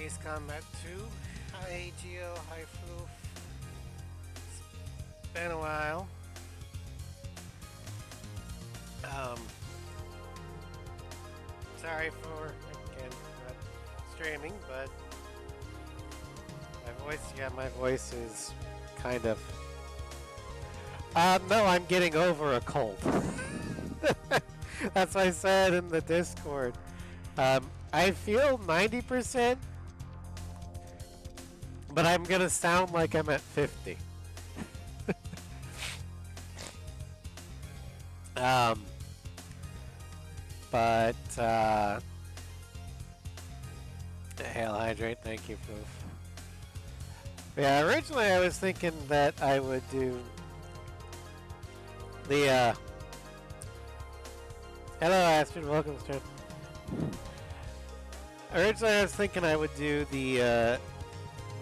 Ace Combat 2. Hi Geo, hi Floof. It's been a while. Sorry for again not streaming, but my voice is kind of. No, I'm getting over a cold. That's what I said in the Discord. I feel 90%, but I'm gonna sound like I'm at 50. um, but Hail Hydrate, thank you, Proof. Yeah, originally I was thinking that I would do the hello Astrid, welcome Astrid. Originally I was thinking I would do the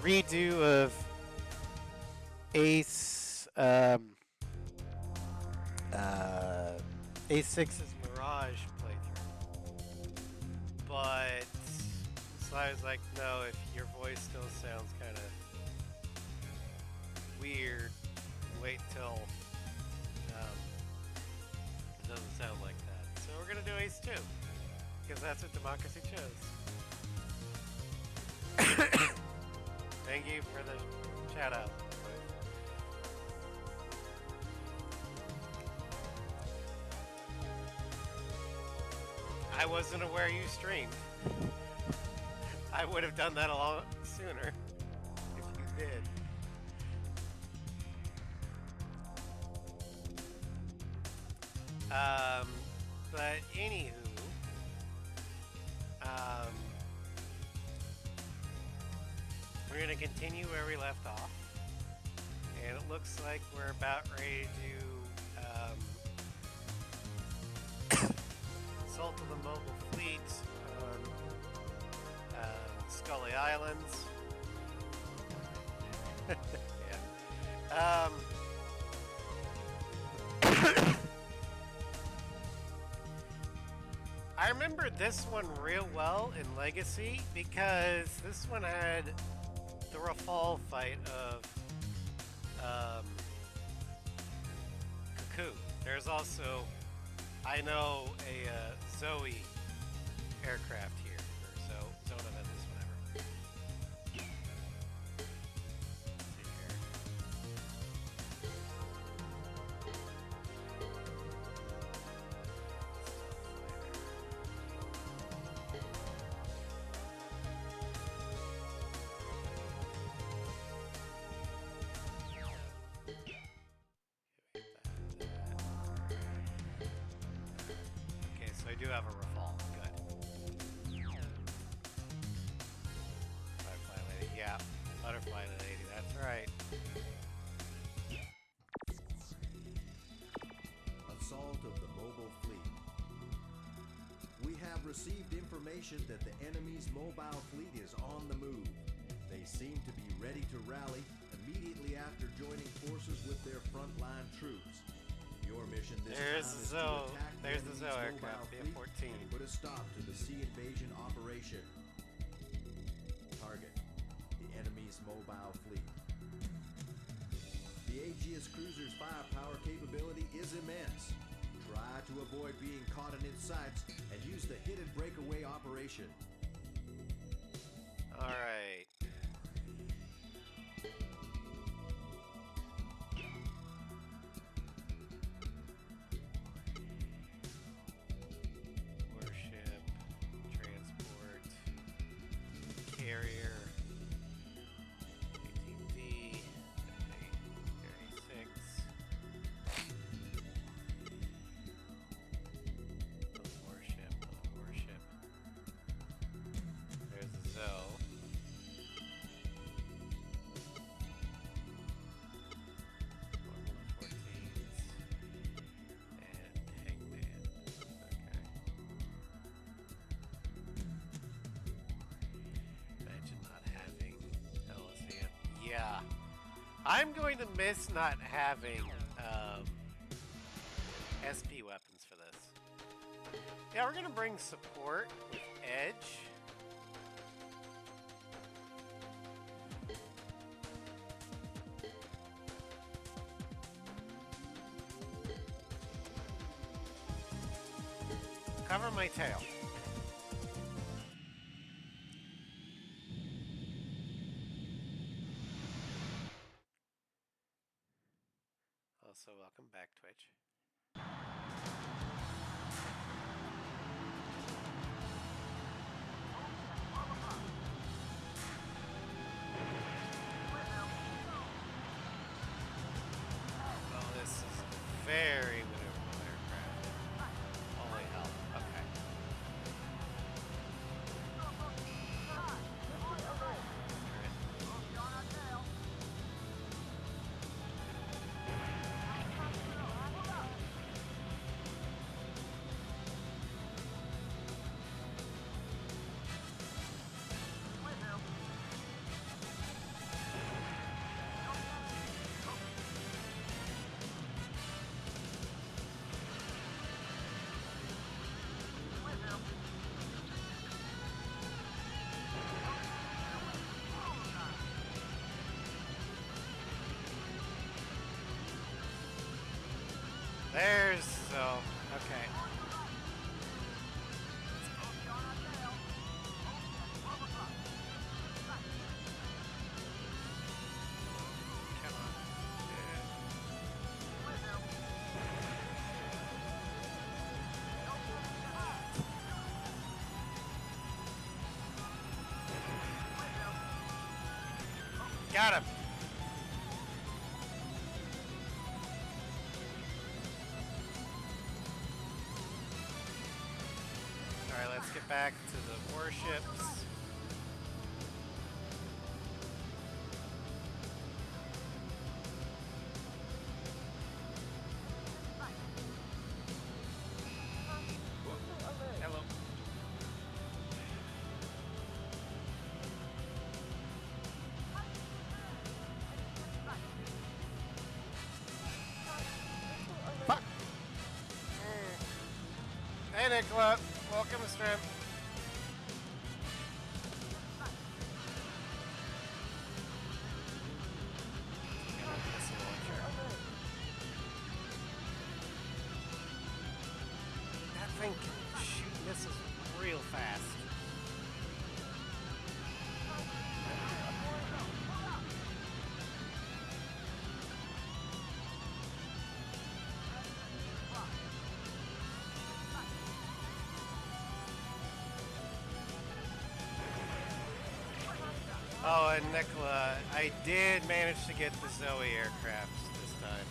redo of Ace A6's Mirage playthrough. But so I was like, no, if your voice still sounds kind of weird, wait till it doesn't sound like that. So we're gonna do Ace 2 because that's what Democracy chose. Thank you for the shout out. I wasn't aware you streamed. I would have done that a lot sooner if you did. But anywho, we're gonna continue where we left off, and it looks like we're about ready to assault of the mobile fleet on Scully Islands. Yeah. I remember this one real well in Legacy because this one had the Rafal fight of Cuckoo. There's also, I know, a Zoe aircraft here, or Zona Ventus, whatever. Okay, so I do have a Rafal. Good. Butterfly Lady. Yeah, Butterfly Lady. That's right. Assault of the mobile fleet. We have received information that the enemy's mobile fleet is on the move. They seem to be ready to rally immediately after joining forces with their frontline troops. Your mission this time is to attack There's the enemy's Zoe mobile aircraft, the fleet F-14. and put a stop to the sea invasion operation. Target: the enemy's mobile fleet. The Aegis cruiser's firepower capability is immense. Try to avoid being caught in its sights and use the hidden breakaway operation. All right. Warship, transport, carrier, 18D, 36. Warship. There's a Zoe. Yeah. I'm going to miss not having SP weapons for this. Yeah, we're going to bring support with Edge. Cover my tail. Also, welcome back, Twitch. Well, this is very maneuverable aircraft. Holy hell. Okay. There's so okay. Come on. Got him. All right, let's get back to the warships. Hello. Fuck. Hey, Nicola. Welcome to stream. That thing can shoot missiles real fast. Oh, and Nicola, I did manage to get the Zoe aircraft this time.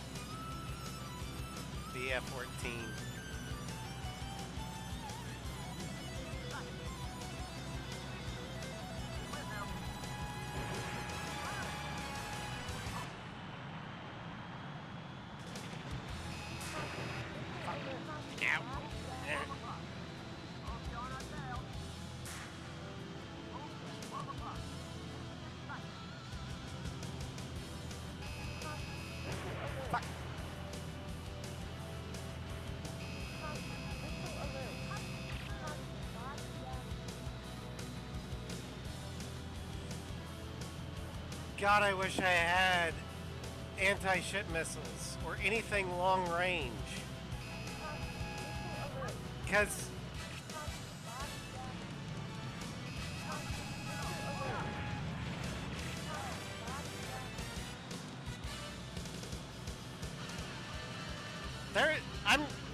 The F-14. God, I wish I had anti-ship missiles or anything long range. Because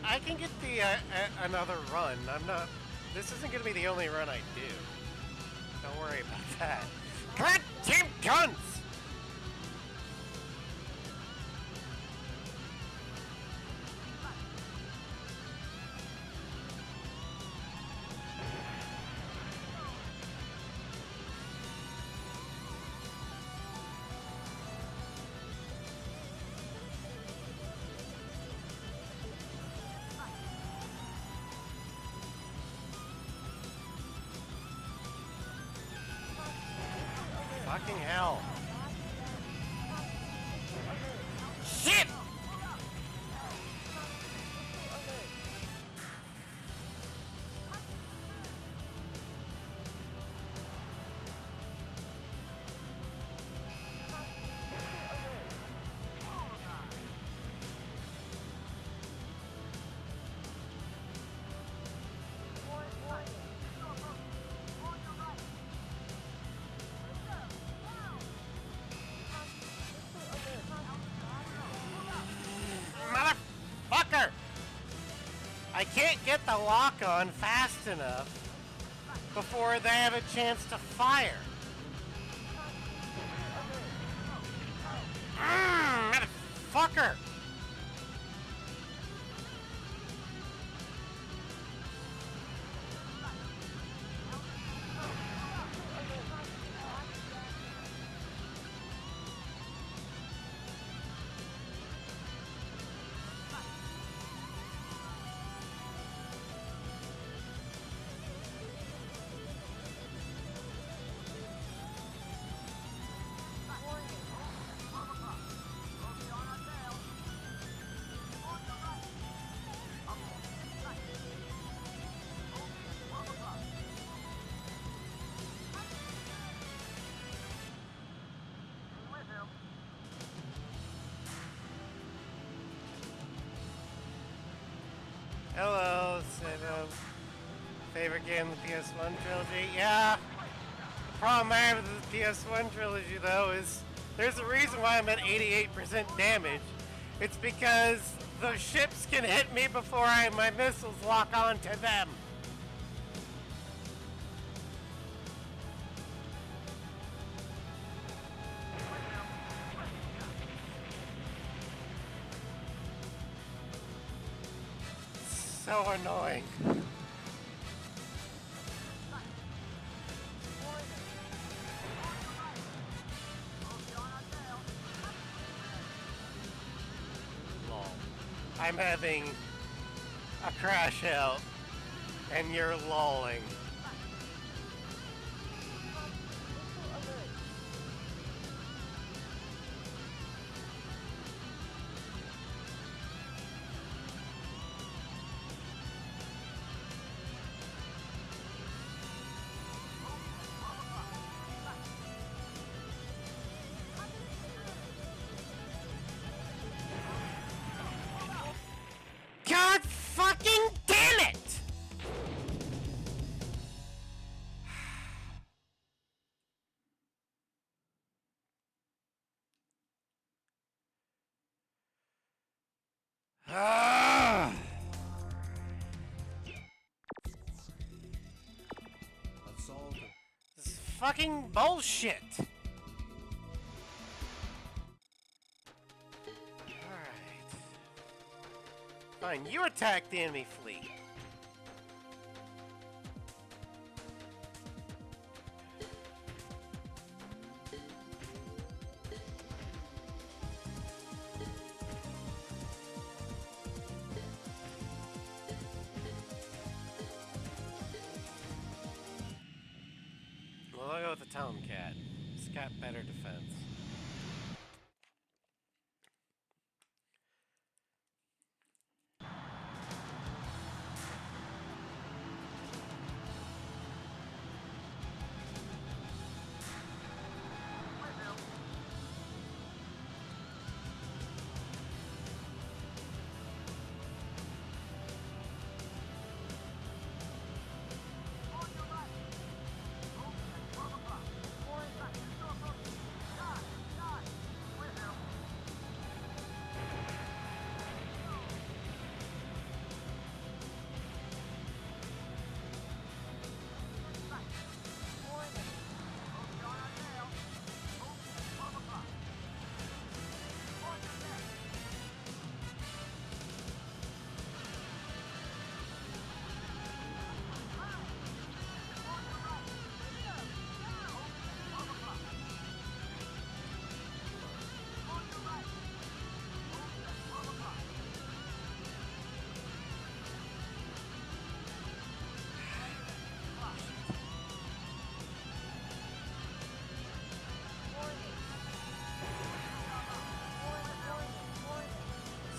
I can get the another run. I'm not. This isn't going to be the only run I do. Don't worry about that. God damn guns! Fucking hell. Shit! I can't get the lock on fast enough before they have a chance to fire. Motherfucker! Hello, Sebo. Favorite game of the PS1 trilogy? Yeah. The problem I have with the PS1 trilogy, though, is there's a reason why I'm at 88% damage. It's because those ships can hit me before my missiles lock onto them. So annoying. Lol. I'm having a crash out, and you're lolling. God fucking damn it! Ah! Assault. This is fucking bullshit! Alright. Fine, you attack the enemy fleet. Well, I'll go with the Tomcat. It's got better defense.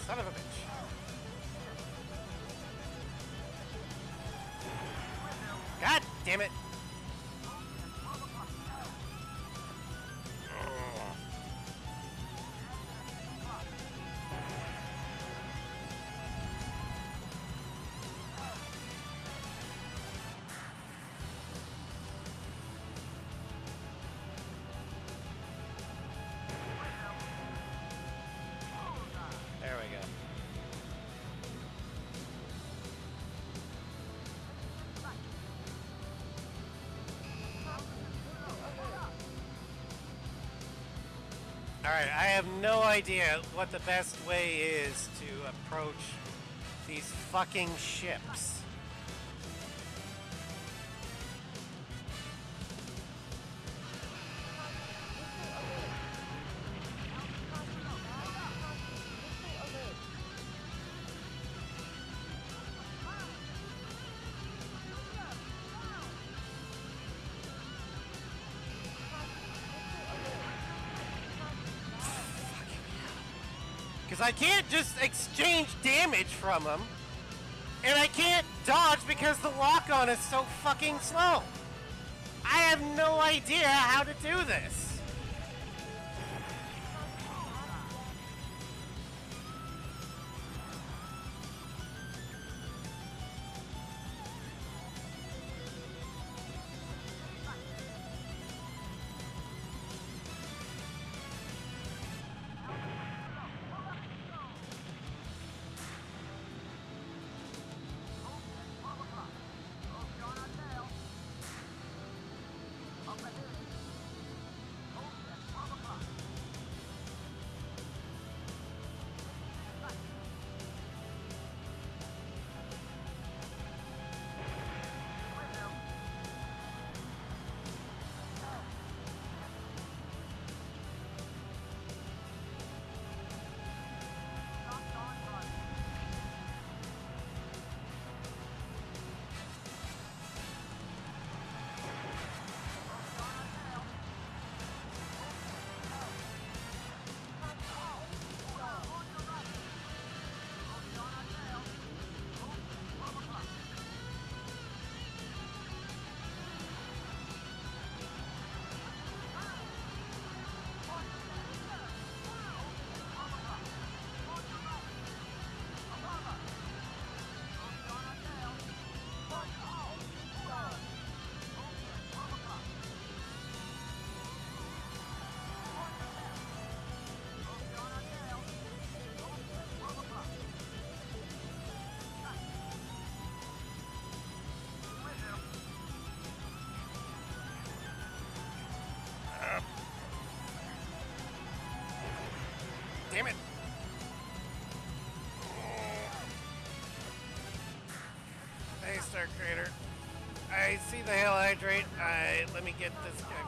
Son of a bitch. God damn it. There we go. Alright, I have no idea what the best way is to approach these fucking ships. Because I can't just exchange damage from them. And I can't dodge because the lock-on is so fucking slow. I have no idea how to do this. Damn it. Hey, Star Creator. I see the Hail Hydrate. Let me get this guy.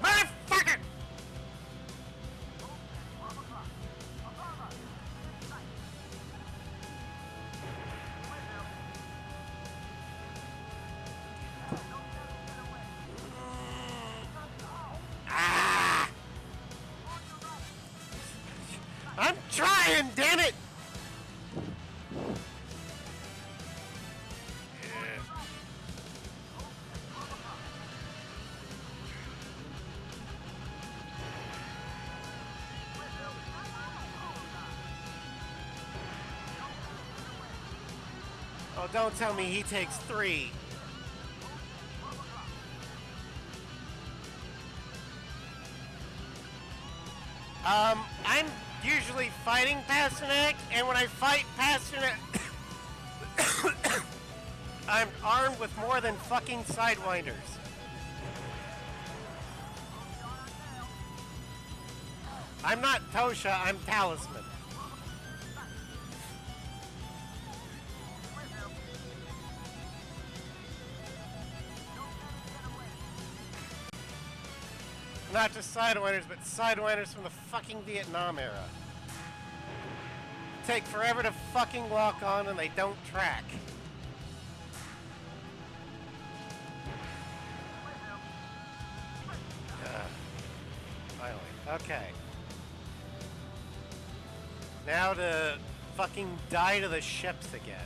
Motherfucker! I'm trying, damn it! Oh, don't tell me he takes 3. I'm usually fighting Pasternak, and when I fight Pasternak, I'm armed with more than fucking Sidewinders. I'm not Tosha, I'm Talisman. Not just Sidewinders, but Sidewinders from the fucking Vietnam era. Take forever to fucking lock on and they don't track. Finally. Okay. Now to fucking die to the ships again.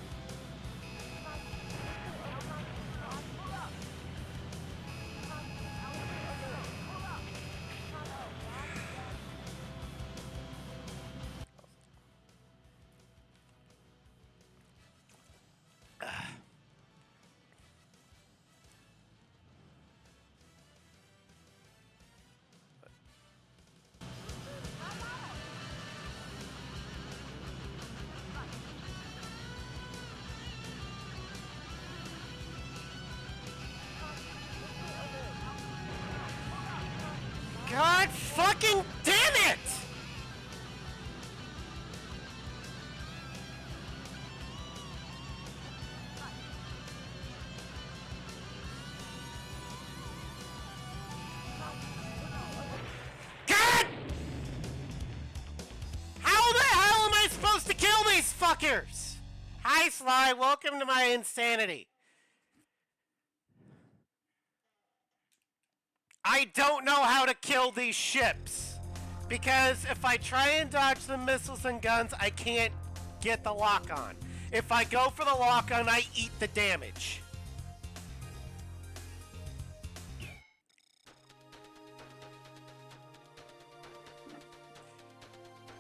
Motherfuckers! Hi, Sly. Welcome to my insanity. I don't know how to kill these ships. Because if I try and dodge the missiles and guns, I can't get the lock on. If I go for the lock on, I eat the damage.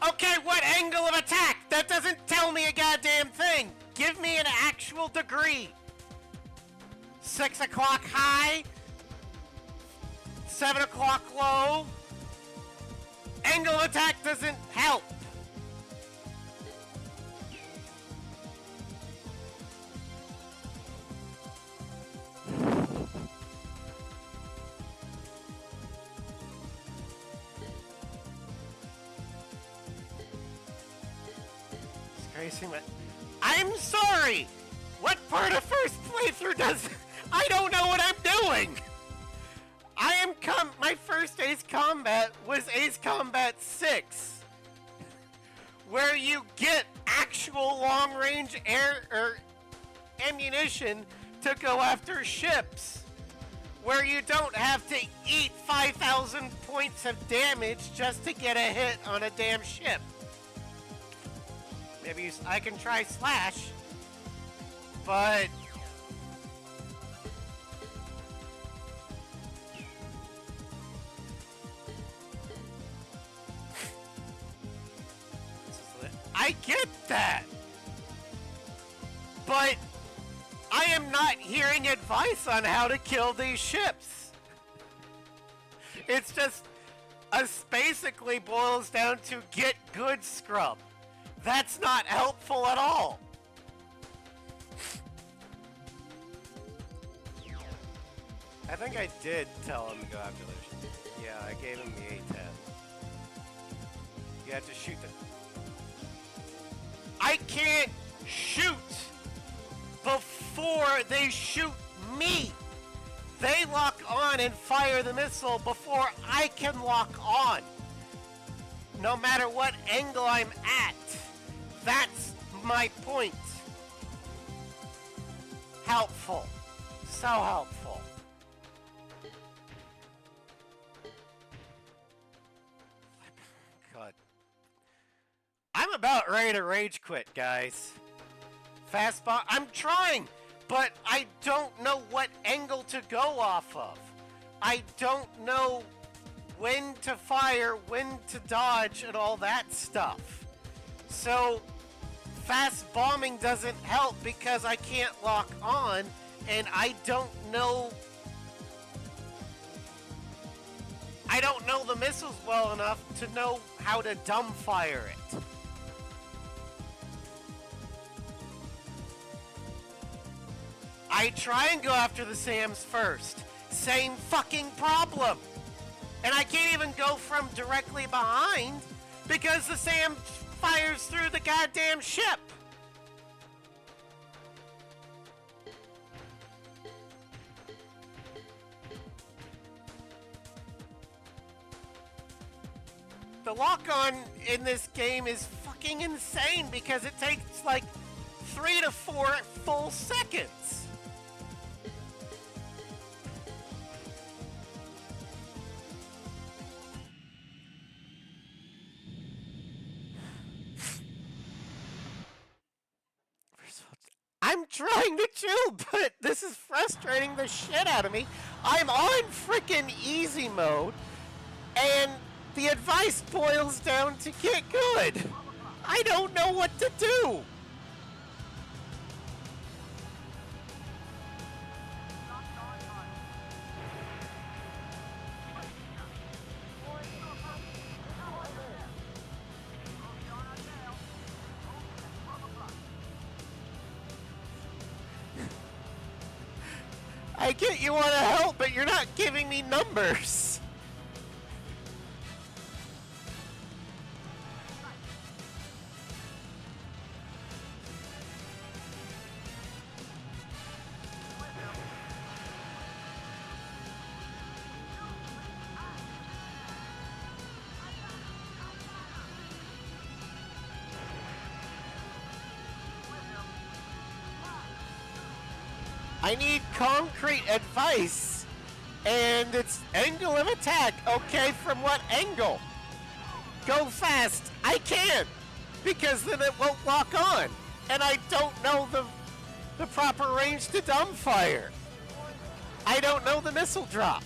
Okay, what angle of attack? That doesn't tell me a goddamn thing. Give me an actual degree. 6 o'clock high. 7 o'clock low. Angle of attack doesn't help. I'm sorry! What part of first playthrough does... I don't know what I'm doing! My first Ace Combat was Ace Combat 6. Where you get actual long-range air... ammunition to go after ships. Where you don't have to eat 5,000 points of damage just to get a hit on a damn ship. Maybe I can try Slash, but... I get that! But I am not hearing advice on how to kill these ships. It's just, basically boils down to get good scrub. That's not helpful at all. I think I did tell him to go after those. Yeah, I gave him the A10. You have to shoot them. I can't shoot before they shoot me. They lock on and fire the missile before I can lock on. No matter what angle I'm at. That's my point. Helpful. So helpful. God. I'm about ready to rage quit, guys. Fastball. I'm trying, but I don't know what angle to go off of. I don't know when to fire, when to dodge, and all that stuff. So... fast bombing doesn't help because I can't lock on, and I don't know the missiles well enough to know how to dumbfire it. I try and go after the SAMs first. Same fucking problem. And I can't even go from directly behind because the SAM fires through the goddamn ship. The lock-on in this game is fucking insane because it takes like 3 to 4 full seconds. I'm trying to chill, but this is frustrating the shit out of me. I'm on freaking easy mode, and the advice boils down to get good. I don't know what to do. I get you want to help, but you're not giving me numbers. I need concrete advice. And it's angle of attack. Okay, from what angle? Go fast. I can't. Because then it won't lock on. And I don't know the proper range to dumbfire. I don't know the missile drop.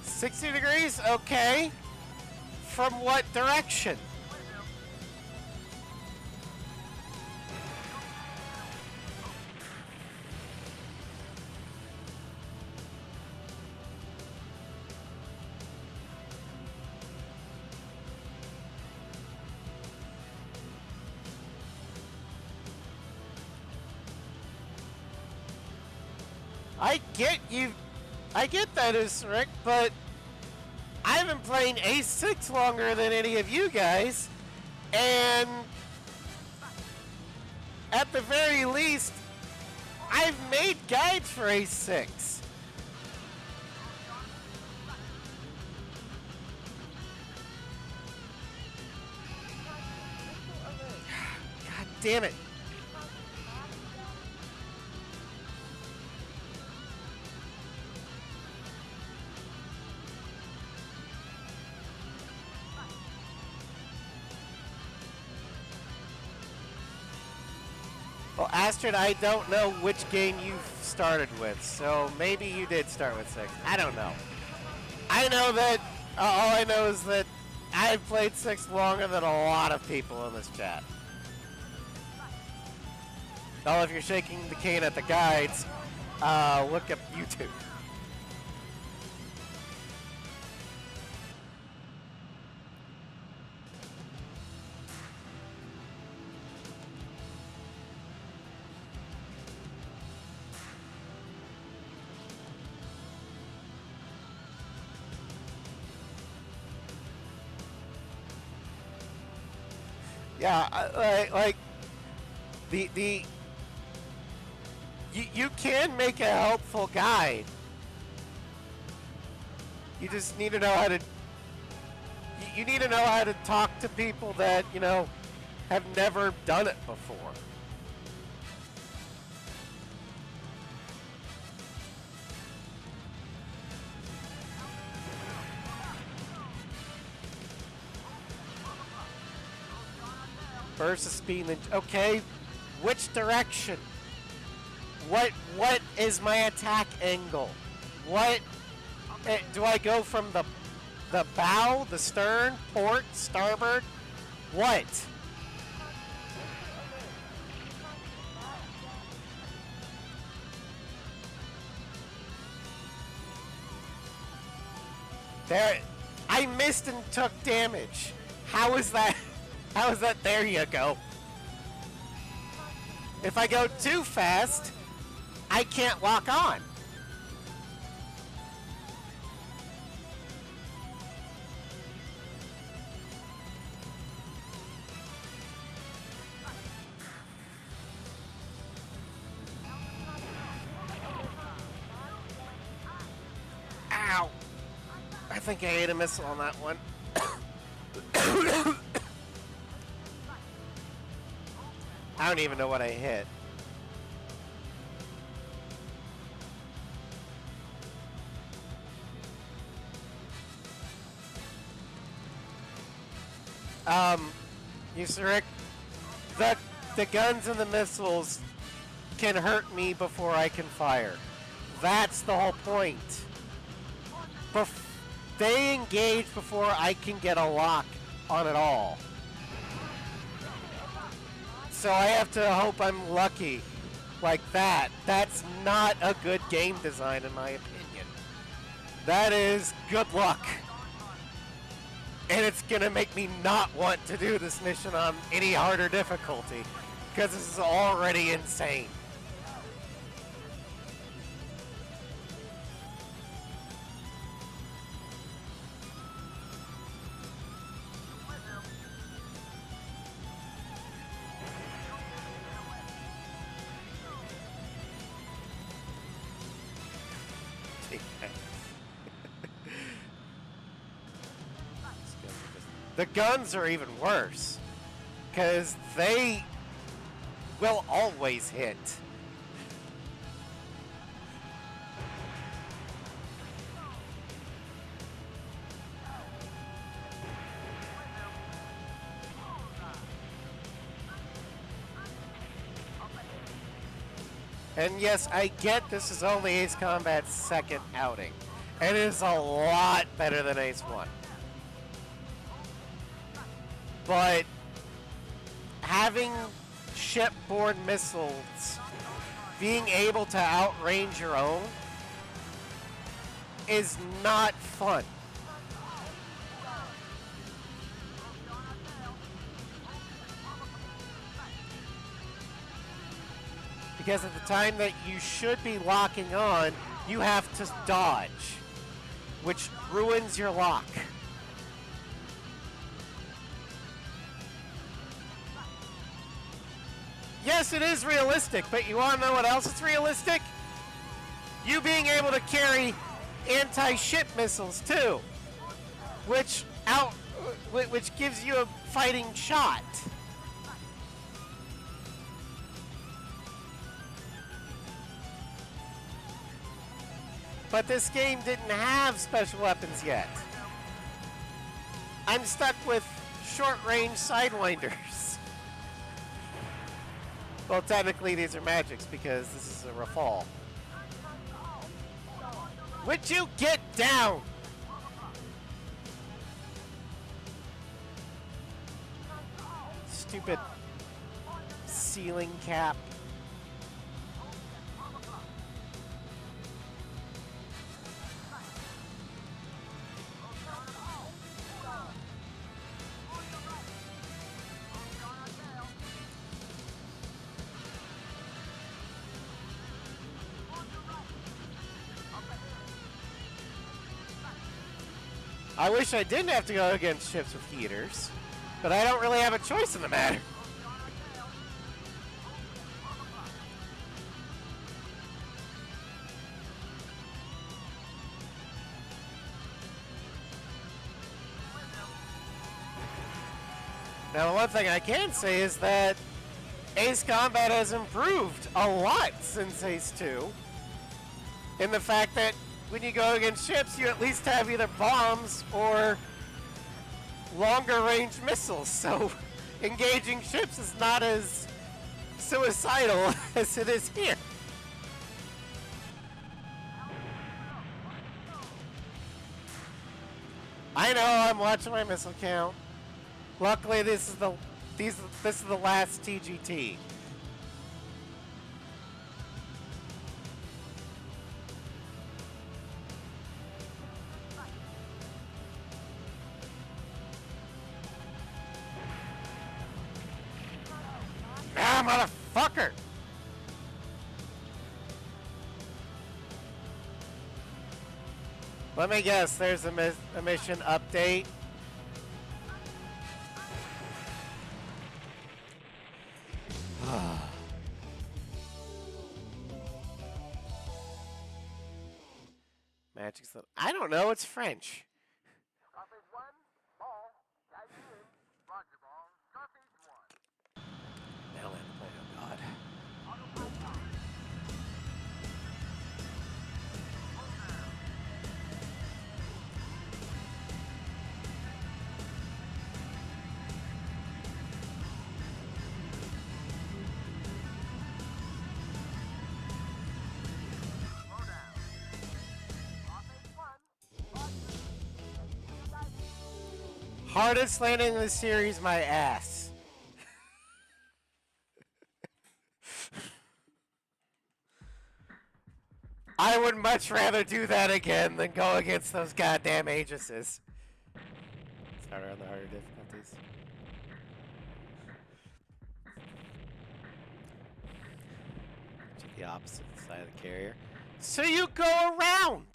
$60 degrees? Okay. From what direction? I get that, Rick, but I've been playing Ace 6 longer than any of you guys, and at the very least, I've made guides for Ace 6. God damn it. Well, Astrid, I don't know which game you started with, so maybe you did start with 6. I don't know. I know that, all I know is that I've played 6 longer than a lot of people in this chat. Well, if you're shaking the cane at the guides, look up YouTube. Yeah, like you can make a helpful guide. You just need to know how to. You need to know how to talk to people that have never done it before. Versus speed. Okay, which direction? What is my attack angle? What do I go from the bow, the stern, port, starboard? What? There, I missed and took damage. How is that? How is that? There you go. If I go too fast, I can't lock on. Ow. I think I ate a missile on that one. I don't even know what I hit. Rick, the guns and the missiles can hurt me before I can fire. That's the whole point. They engage before I can get a lock on it all. So I have to hope I'm lucky like that. That's not a good game design in my opinion. That is good luck. And it's gonna make me not want to do this mission on any harder difficulty because this is already insane. The guns are even worse. because they will always hit. And yes, I get this is only Ace Combat's second outing. It is a lot better than Ace 1. But having shipborne missiles, being able to outrange your own, is not fun. Because at the time that you should be locking on, you have to dodge, which ruins your lock. Yes, it is realistic, but you want to know what else is realistic? You being able to carry anti-ship missiles too, which gives you a fighting shot. But this game didn't have special weapons yet. I'm stuck with short-range sidewinders. Well, technically these are magics because this is a Rafale. Would you get down? Stupid ceiling cap. I wish I didn't have to go against ships with heaters, but I don't really have a choice in the matter. Now, the one thing I can say is that Ace Combat has improved a lot since Ace 2, in the fact that when you go against ships, you at least have either bombs or longer range missiles. So engaging ships is not as suicidal as it is here. I know, I'm watching my missile count. Luckily, this is the last TGT. Ah, motherfucker! Let me guess, there's a mission update. Magic's the... I don't know, it's French. Now land the plane, oh god. Hardest landing in the series, my ass. I would much rather do that again than go against those goddamn Aegises. It's harder on the harder difficulties. To the opposite side of the carrier. So you go around!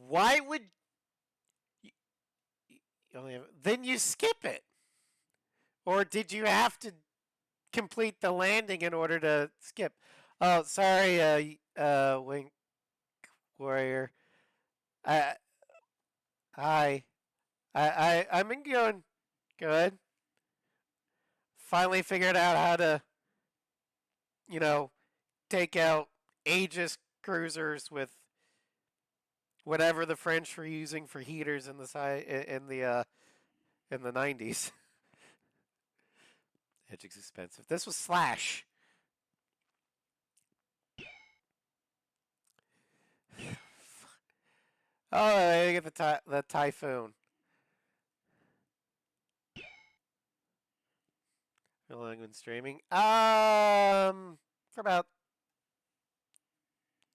Why would you only have, then you skip it? Or did you have to complete the landing in order to skip? Oh, sorry, Wink Warrior. I hi. I've been going good. Finally figured out how to, you know, take out Aegis cruisers with whatever the French were using for heaters in the 90s. Edging's expensive. This was Slash. Oh, I get the Typhoon. How long been streaming? For about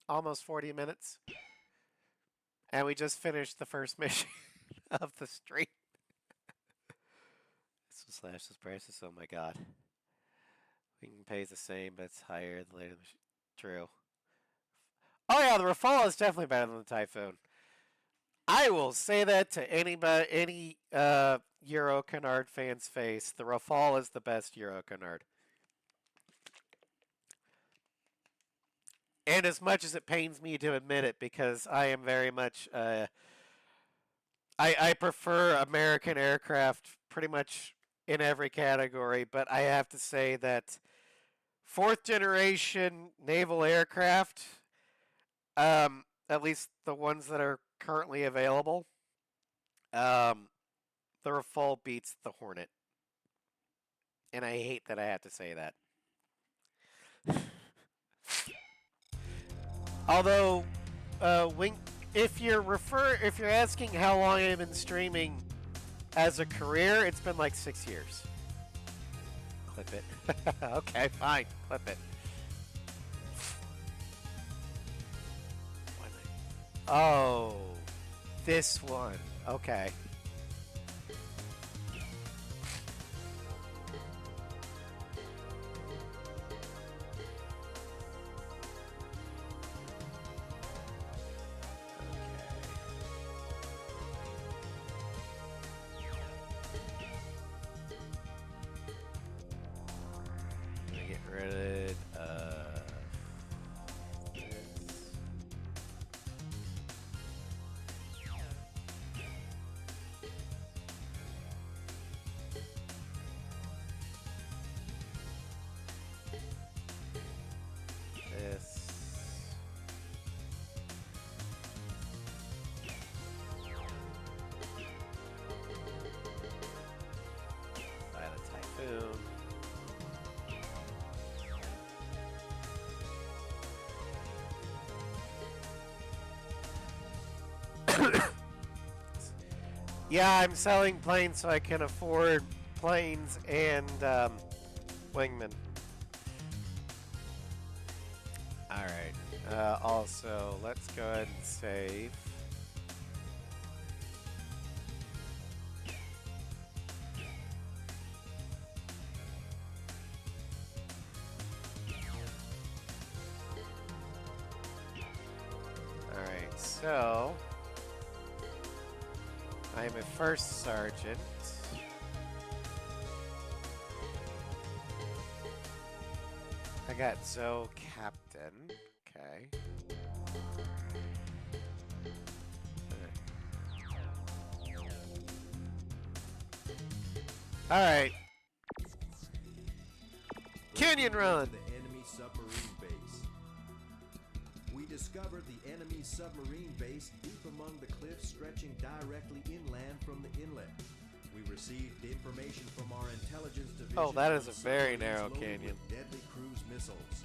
almost 40 minutes. And we just finished the first mission of the stream. This will slash those prices. Oh my god. We can pay the same, but it's higher than later. True. Oh yeah, the Rafale is definitely better than the Typhoon. I will say that to any Euro Canard fan's face. The Rafale is the best Euro Canard. And as much as it pains me to admit it, because I am very much, I prefer American aircraft pretty much in every category, but I have to say that fourth generation naval aircraft, at least the ones that are currently available, the Rafale beats the Hornet. And I hate that I have to say that. Although, if you're asking how long I've been streaming as a career, it's been like 6 years. Clip it. Okay, fine. Clip it. Oh, this one. Okay. Get rid of this. This. Buy the Typhoon. Yeah, I'm selling planes so I can afford planes and wingmen. Alright. Also, let's go ahead and save. Alright, so I am a first sergeant. I got Zoe captain. Okay. Alright. Canyon Run! The enemy submarine base. We discovered the enemy submarine base deep among the cliffs stretching directly inland from the inlet. We received information from our intelligence division. Oh, that is on a very submarines narrow loaded canyon. with deadly cruise missiles.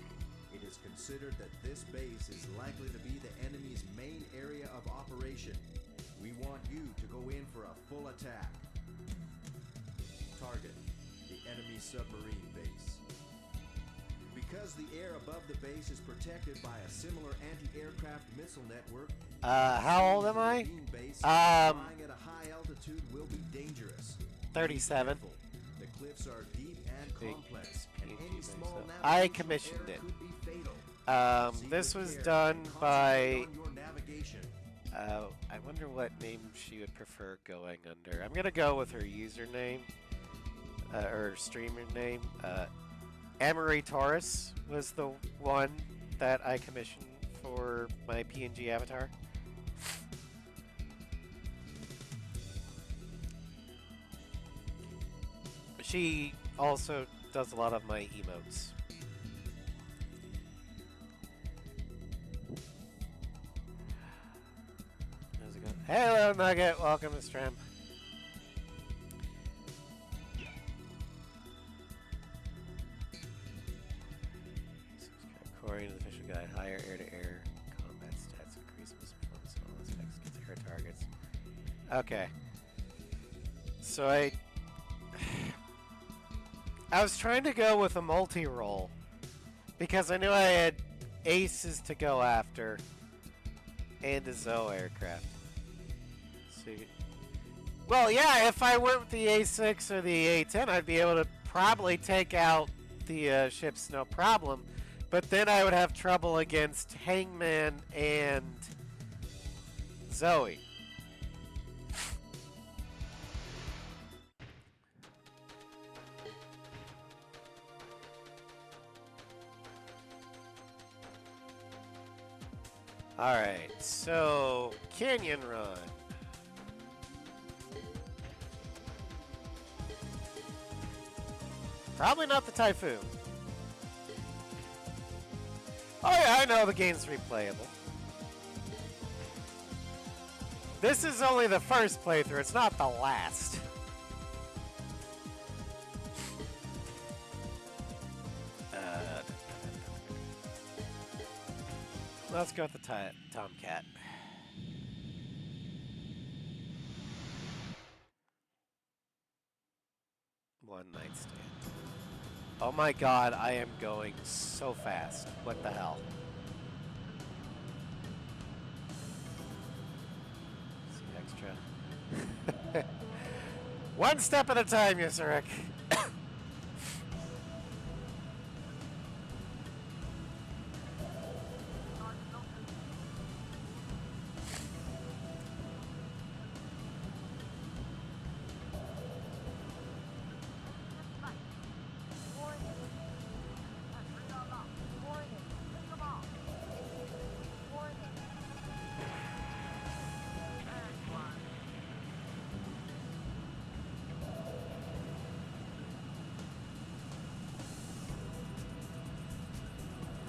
It is considered that this base is likely to be the enemy's main area of operation. We want you to go in for a full attack. Target: the enemy submarine base. Because the air above the base is protected by a similar anti-aircraft missile network, How old am I? base flying at a high altitude will be dangerous. 37. Careful. The cliffs are deep and Big complex, and PG any base, small so I navigational commissioned error it. could be fatal. This See with was care done and by. concentrate on your navigation. I wonder what name she would prefer going under. I'm gonna go with her username, or streamer name. Amory Taurus was the one that I commissioned for my PNG avatar. she also does a lot of my emotes. How's it going? Hello, Nugget. Welcome to stream. According to the official guide, higher air-to-air combat stats increase missile performance and all aspects against air targets. Okay. So I was trying to go with a multi-roll because I knew I had aces to go after and a Zoe aircraft. So well, yeah, if I went with the A6 or the A10, I'd be able to probably take out the ships no problem. But then I would have trouble against Hangman and Zoe. Alright, so Canyon Run. Probably not the Typhoon. Oh yeah, I know the game's replayable. This is only the first playthrough, it's not the last. Let's go with the Tomcat. One night stand. Oh my god, I am going so fast. What the hell? See extra. One step at a time, Yusarek.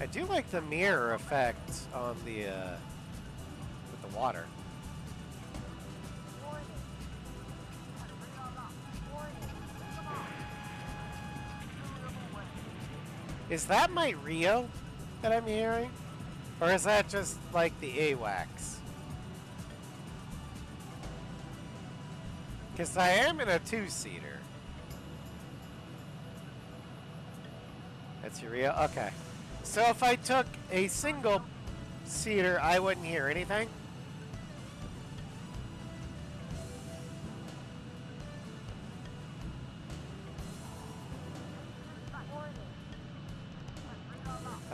I do like the mirror effect on the with the water. Is that my Rio that I'm hearing? Or is that just like the AWACS? Because I am in a two-seater. That's your Rio? Okay. So if I took a single seater, I wouldn't hear anything?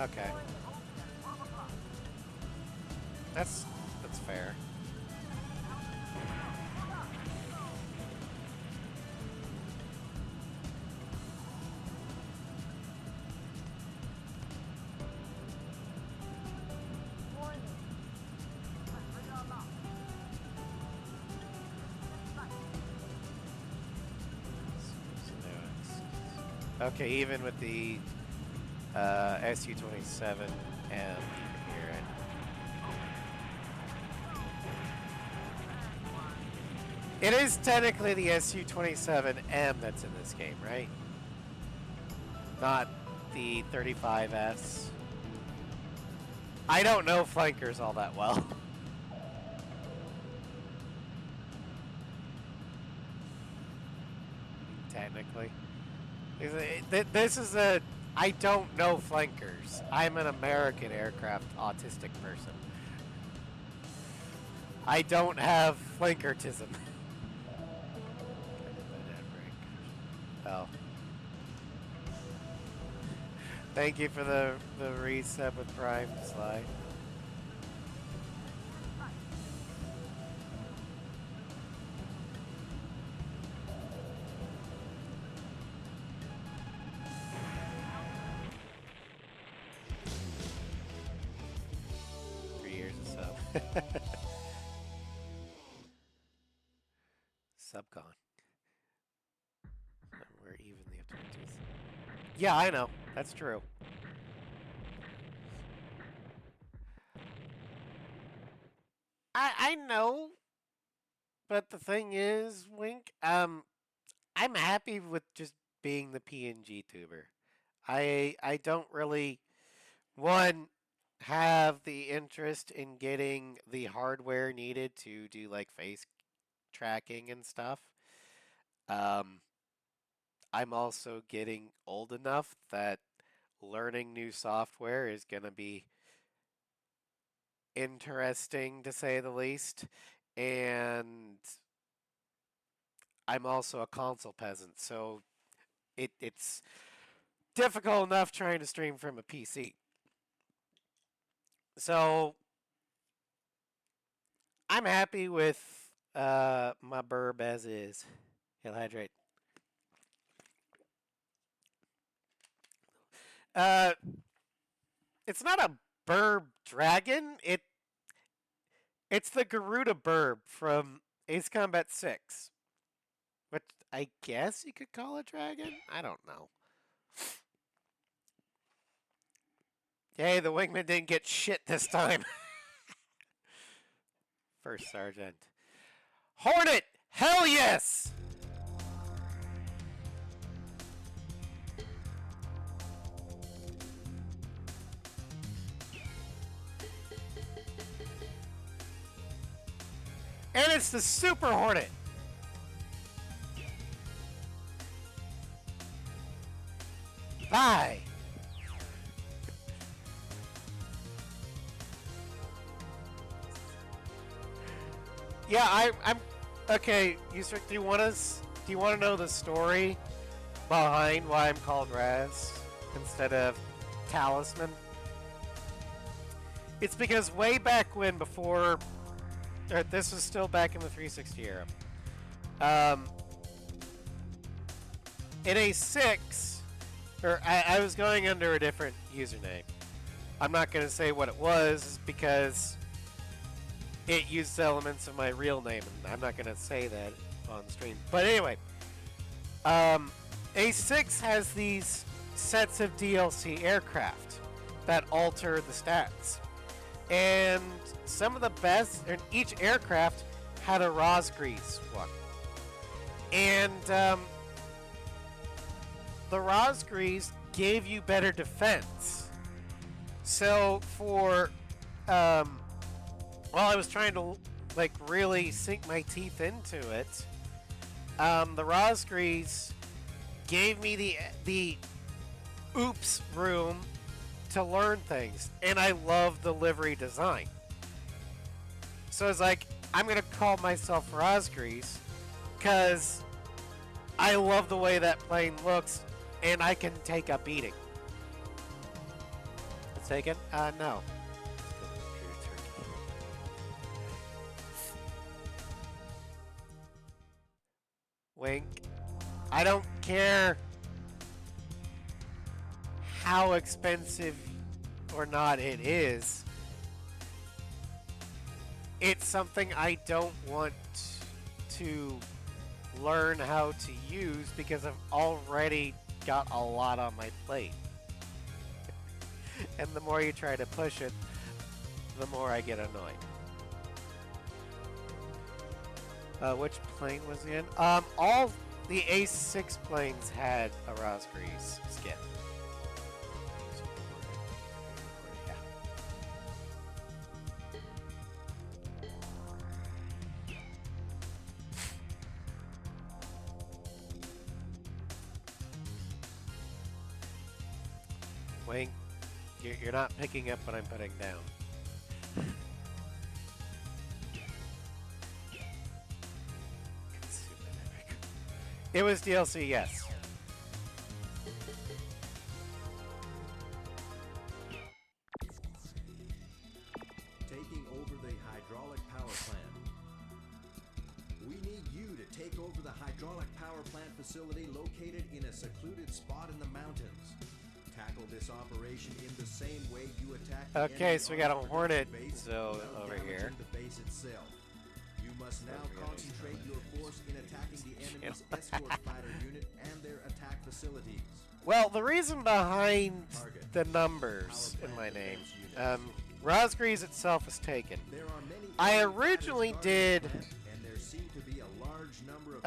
Okay. That's fair. Okay, even with the SU-27M here. It is technically the SU-27M that's in this game, right? Not the 35S. I don't know flankers all that well. Technically. This is a... I don't know flankers. I'm an American aircraft autistic person. I don't have flankertism. Oh. Thank you for the reset with Prime, Sly. Subcon. We're evenly up to 20s. Yeah, I know. That's true. I know, but the thing is, Wink, I'm happy with just being the PNG tuber. I don't really one have the interest in getting the hardware needed to do like face tracking and stuff. Um, I'm also getting old enough that learning new software is going to be interesting to say the least. And I'm also a console peasant, so it's difficult enough trying to stream from a PC. So I'm happy with my burb as is. He'll hydrate. Uh, it's not a burb dragon. It's the Garuda burb from Ace Combat 6. Which I guess you could call a dragon? I don't know. Yay, the wingman didn't get shit this time. First Sergeant. Hornet! Hell yes! And it's the Super Hornet! Bye! Yeah, I'm okay. Yusrik, do you want to know the story behind why I'm called Raz instead of Talisman? It's because way back when, before, or this was still back in the 360 era. In A6, or I was going under a different username. I'm not going to say what it was because it used elements of my real name, and I'm not going to say that on stream. But anyway, A6 has these sets of DLC aircraft that alter the stats. And some of the best, and each aircraft had a Rosgrease one. And the Rosgrease gave you better defense. So for while I was trying to like really sink my teeth into it, the Rosgrease gave me the oops room to learn things, and I love the livery design. So it's like, I'm gonna call myself Rosgrease because I love the way that plane looks, and I can take a beating. It's taken? No. Wink. I don't care how expensive or not it is. It's something I don't want to learn how to use because I've already got a lot on my plate. And the more you try to push it, the more I get annoyed. Which plane was it in? All the A6 planes had a Rosgrease skin. Yeah. Wayne, you're not picking up what I'm putting down. It was DLC, yes. Taking over the hydraulic power plant. We need you to take over the hydraulic power plant facility located in a secluded spot in the mountains. Tackle this operation in the same way you attack the Okay, enemy so we got a on the Hornet base zone without over damaging here. the base itself. You must now concentrate your force in attacking the enemy's escort fighter unit and their attack facilities. Well, the reason behind the numbers in my name, Rosgreaves itself was taken. There are many I enemy originally fighters guarding did, the plant, and there seem to be a large number of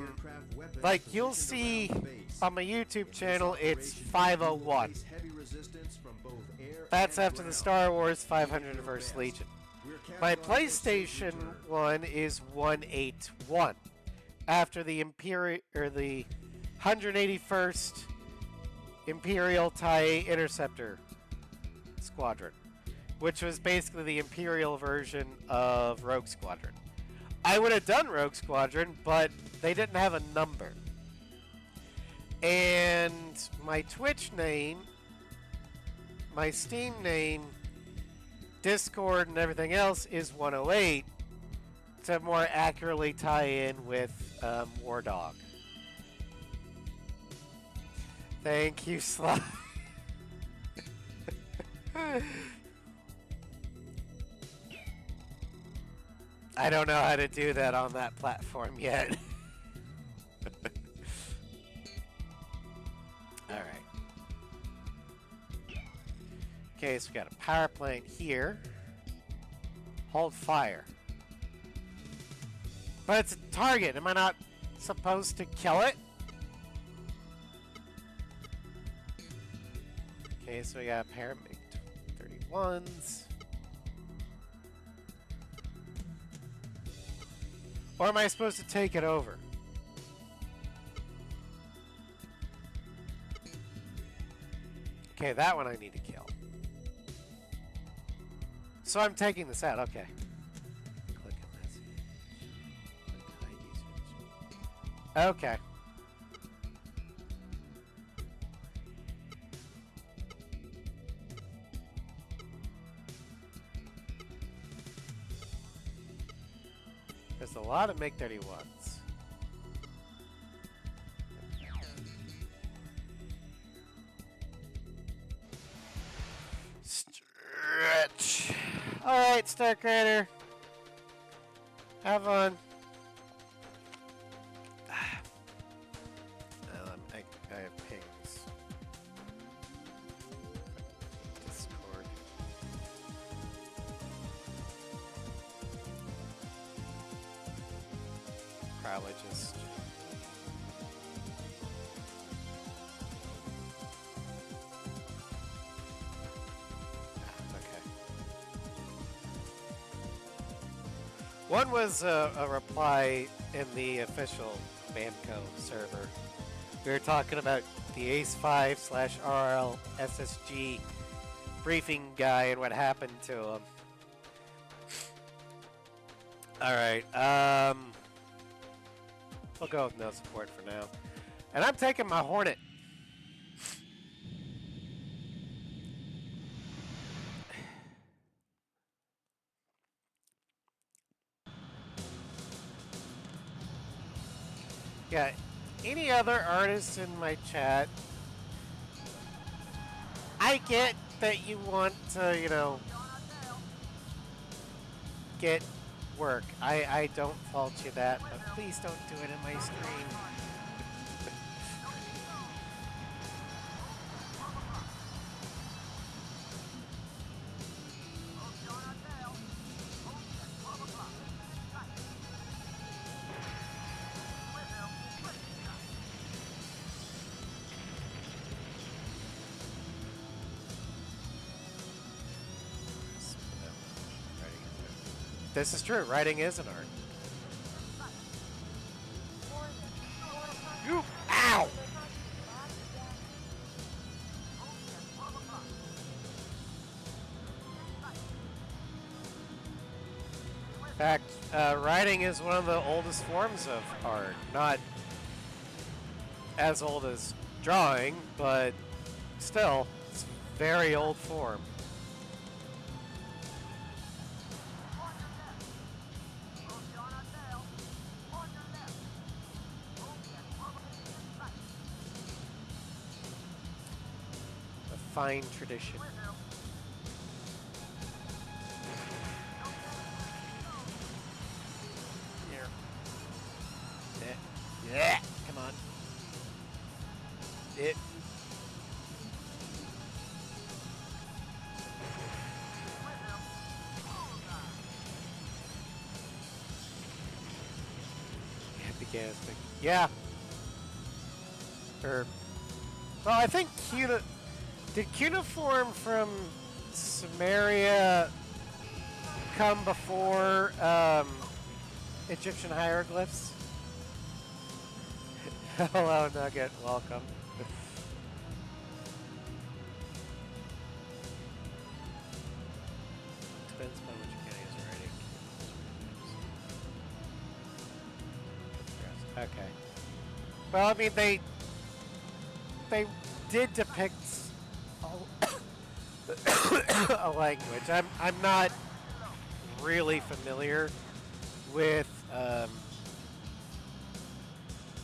aircraft weapons like you'll positioned see around the base. on my YouTube In channel, this it's operation, you will 501. face heavy resistance from both air That's and after the ground. Star Wars Do 500th your First best. Legion. We're counting My on your safe PlayStation return. one is 181 after the Imperial or the 181st Imperial TIE Interceptor Squadron, which was basically the Imperial version of Rogue Squadron. I would have done Rogue Squadron, but they didn't have a number. And my Twitch name, my Steam name, Discord and everything else is 108 to more accurately tie in with War Dog. Thank you, Sly. I don't know how to do that on that platform yet. Alright. Okay, so we got a power plant here. Hold fire. But it's a target. Am I not supposed to kill it? Okay, so we got a pair of MiG-31s. Or am I supposed to take it over? Okay, that one I need to kill. So I'm taking this out, okay. Click a message. Okay. There's a lot of MiG-31s. Stretch. Alright, Starcrater. Have fun. I have pings. Discord. Probably just... One was a reply in the official Bamco server. We were talking about the ACE-5/RL SSG briefing guy and what happened to him. Alright, we'll go with no support for now. And I'm taking my Hornet. Yeah, any other artists in my chat, I get that you want to, you know, get work. I don't fault you that, but please don't do it in my stream. This is true. Writing is an art. You, ow! In fact, writing is one of the oldest forms of art. Not as old as drawing, but still, it's a very old form. Fine tradition. gigantic. Yeah. Or, well, I think did cuneiform from Sumeria come before Egyptian hieroglyphs? Hello, Nugget. Welcome. Depends upon what your county is writing. Okay. Well, I mean, they did depict a language. I'm not really familiar with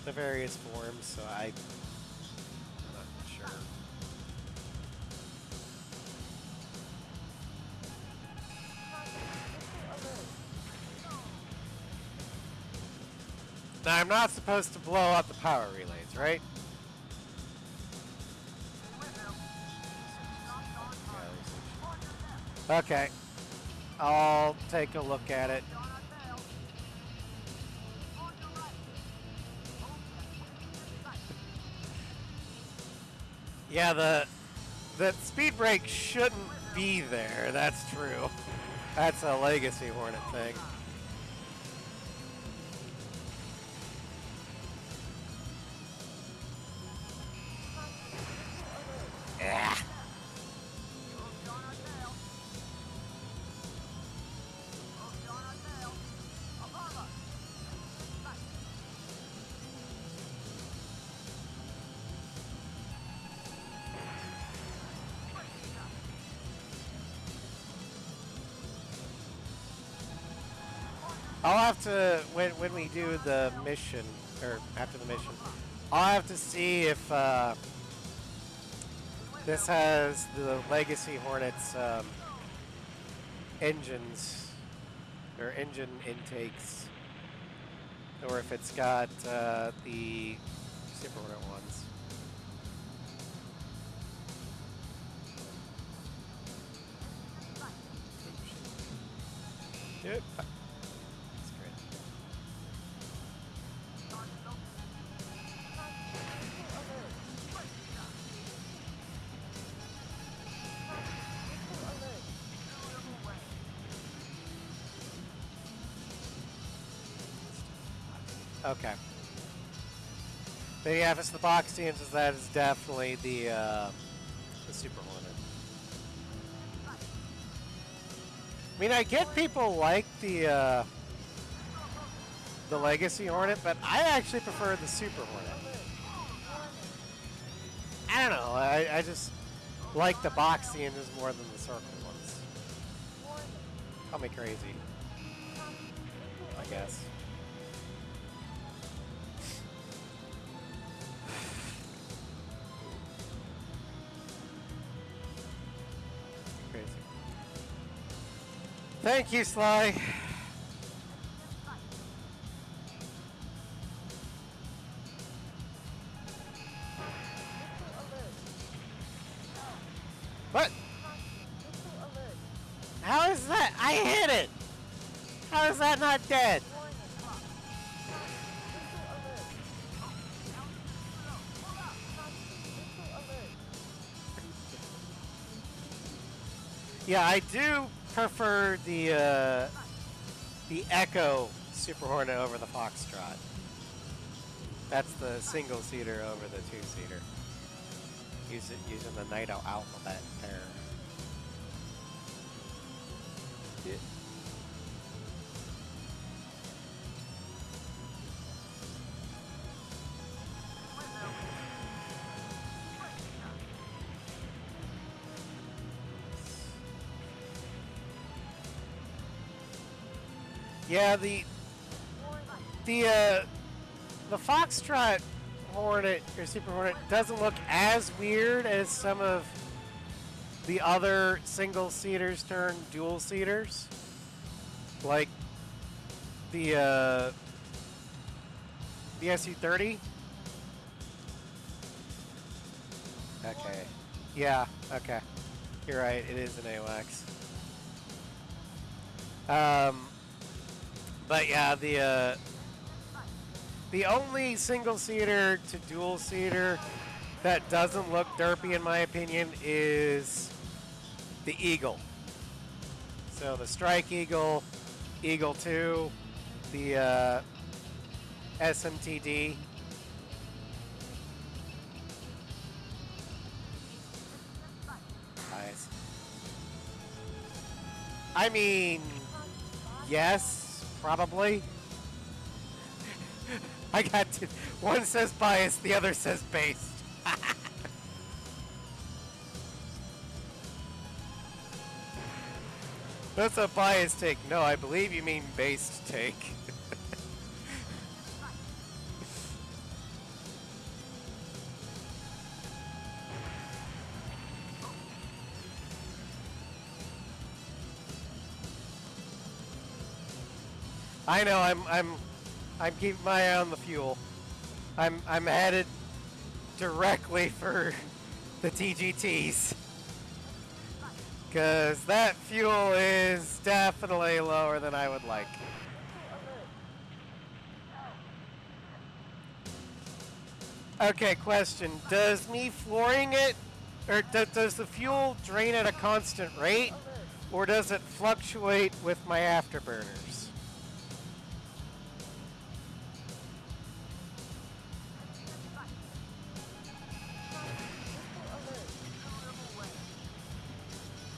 the various forms, so I'm not sure. Now, I'm not supposed to blow up the power relays, right? Okay. I'll take a look at it. Yeah, the speed brake shouldn't be there. That's true. That's a Legacy Hornet thing. Yeah. I'll have to, when we do the mission, or after the mission, I'll have to see if this has the Legacy Hornets engines, or engine intakes, or if it's got the Super Hornet ones. Yep. Okay. But yeah, if it's the Boxians, that is definitely the Super Hornet. I mean, I get people like the Legacy Hornet, but I actually prefer the Super Hornet. I don't know. I just like the Boxians more than the Circle ones. Call me crazy, I guess. Thank you, Sly. What? How is that? I hit it! How is that not dead? Yeah, I do prefer the Echo Super Hornet over the Foxtrot. That's the single-seater over the two-seater. Using the NATO alphabet pair. Yeah. Yeah, the Foxtrot Hornet or Super Hornet doesn't look as weird as some of the other single-seaters turned dual-seaters, like the SU-30. Okay. Yeah. Okay. You're right. It is an AOX. But yeah, the only single-seater to dual-seater that doesn't look derpy, in my opinion, is the Eagle. So the Strike Eagle, Eagle 2, the SMTD. Nice. I mean, yes, probably. I got to, one says biased, the other says based. That's a biased take. No, I believe you mean based take. I know. I'm keeping my eye on the fuel. I'm headed directly for the TGTs. Because that fuel is definitely lower than I would like. Okay, question. Does me flooring it, or does the fuel drain at a constant rate, or does it fluctuate with my afterburners?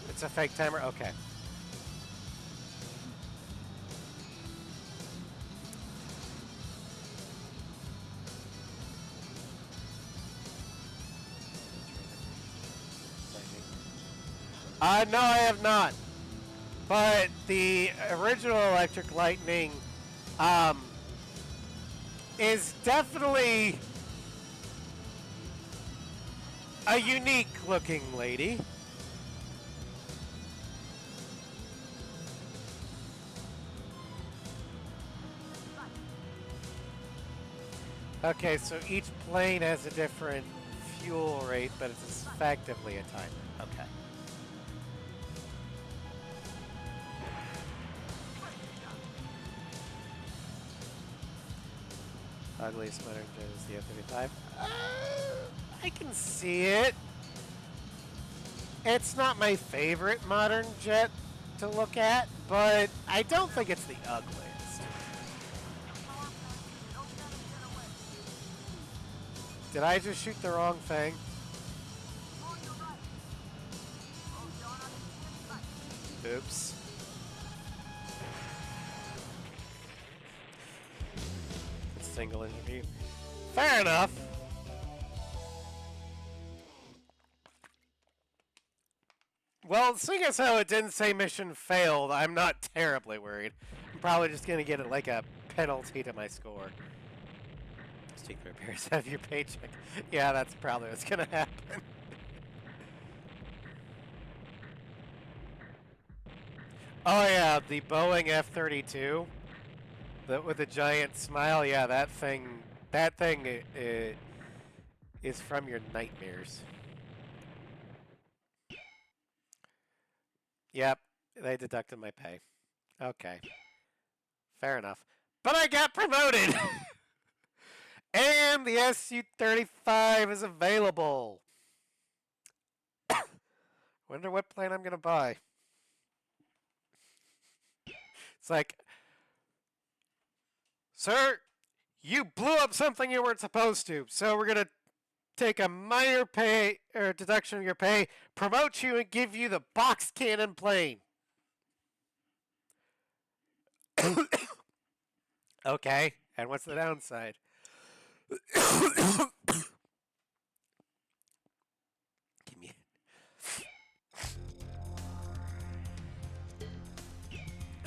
It's a fake timer? Okay. No, I have not. But the original Electric Lightning is definitely a unique looking lady. Okay, so each plane has a different fuel rate, but it's effectively a timer. Okay. Ugliest modern jet is the F-35. I can see it. It's not my favorite modern jet to look at, but I don't think it's the ugliest. Did I just shoot the wrong thing? Oops. Single interview. Fair enough. Well, seeing as how it didn't say mission failed, I'm not terribly worried. I'm probably just going to get it like a penalty to my score. Take repairs out of your paycheck. Yeah, that's probably what's going to happen. Oh yeah, the Boeing F-32 with the giant smile. Yeah, that thing is from your nightmares. Yep, they deducted my pay. Okay, fair enough. But I got promoted, and the SU-35 is available. Wonder what plane I'm gonna buy. It's like, sir, you blew up something you weren't supposed to, so we're gonna take a minor pay or deduction of your pay, promote you, and give you the box cannon plane. Okay, and what's the downside? Give me.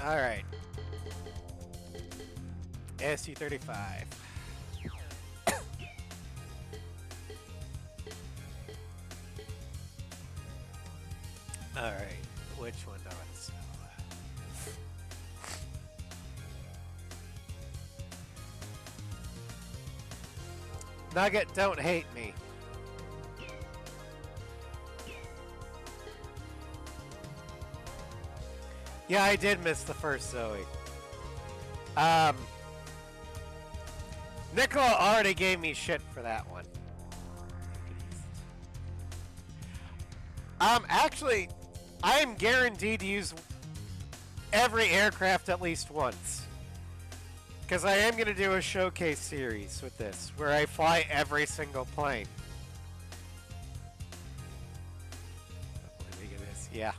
All right. SU-35. All right. Which one do I want to sell? Nugget, don't hate me. Yeah, I did miss the first Zoe. Nicola already gave me shit for that one. Actually, I am guaranteed to use every aircraft at least once. Because I am going to do a showcase series with this, where I fly every single plane. Yeah.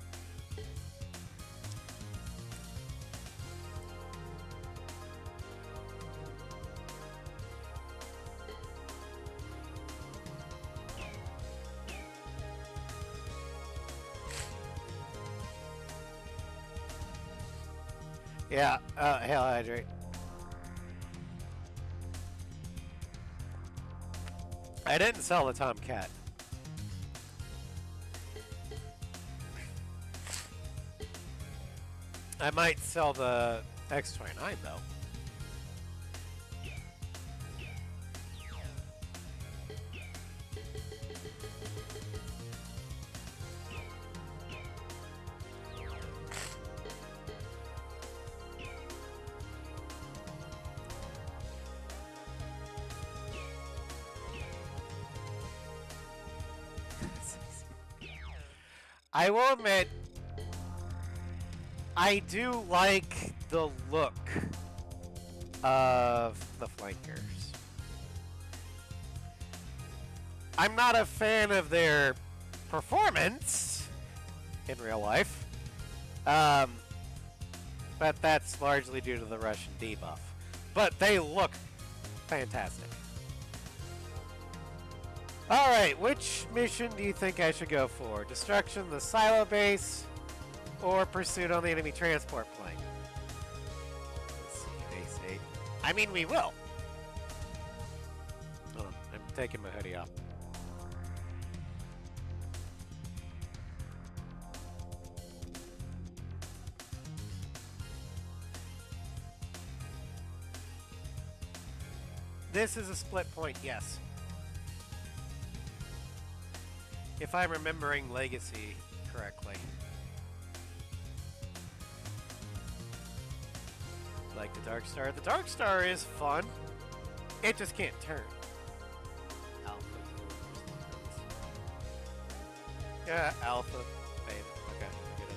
Yeah, Hail Hydrate. I didn't sell the Tomcat. I might sell the X-29 though. I will admit, I do like the look of the flankers. I'm not a fan of their performance in real life, but that's largely due to the Russian debuff. But they look fantastic. Alright, which mission do you think I should go for? Destruction of the silo base or pursuit on the enemy transport plane? Let's see, base 8. I mean, we will. Hold on, I'm taking my hoodie off. This is a split point, yes. If I'm remembering Legacy correctly. Like the Dark Star. The Dark Star is fun. It just can't turn. Alpha. Yeah, Alpha. Beta. Okay, I get it.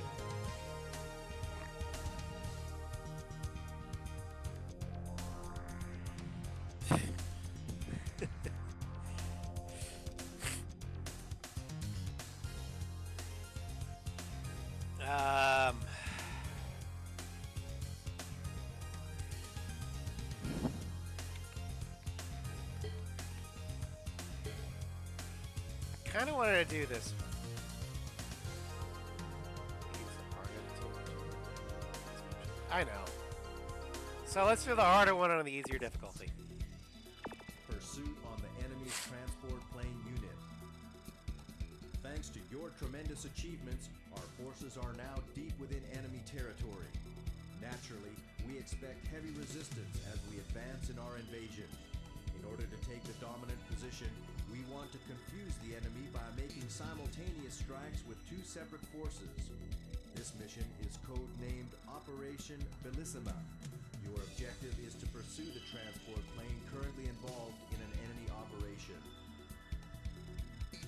I kind of wanted to do this one. I know. So let's do the harder one on the easier difficulty. Pursuit on the enemy's transport plane unit. Thanks to your tremendous achievements, our forces are now deep within enemy territory. Naturally, we expect heavy resistance as we advance in our invasion. In order to take the dominant position, we want to confuse the enemy by making simultaneous strikes with two separate forces. This mission is codenamed Operation Bellissima. Your objective is to pursue the transport plane currently involved in an enemy operation.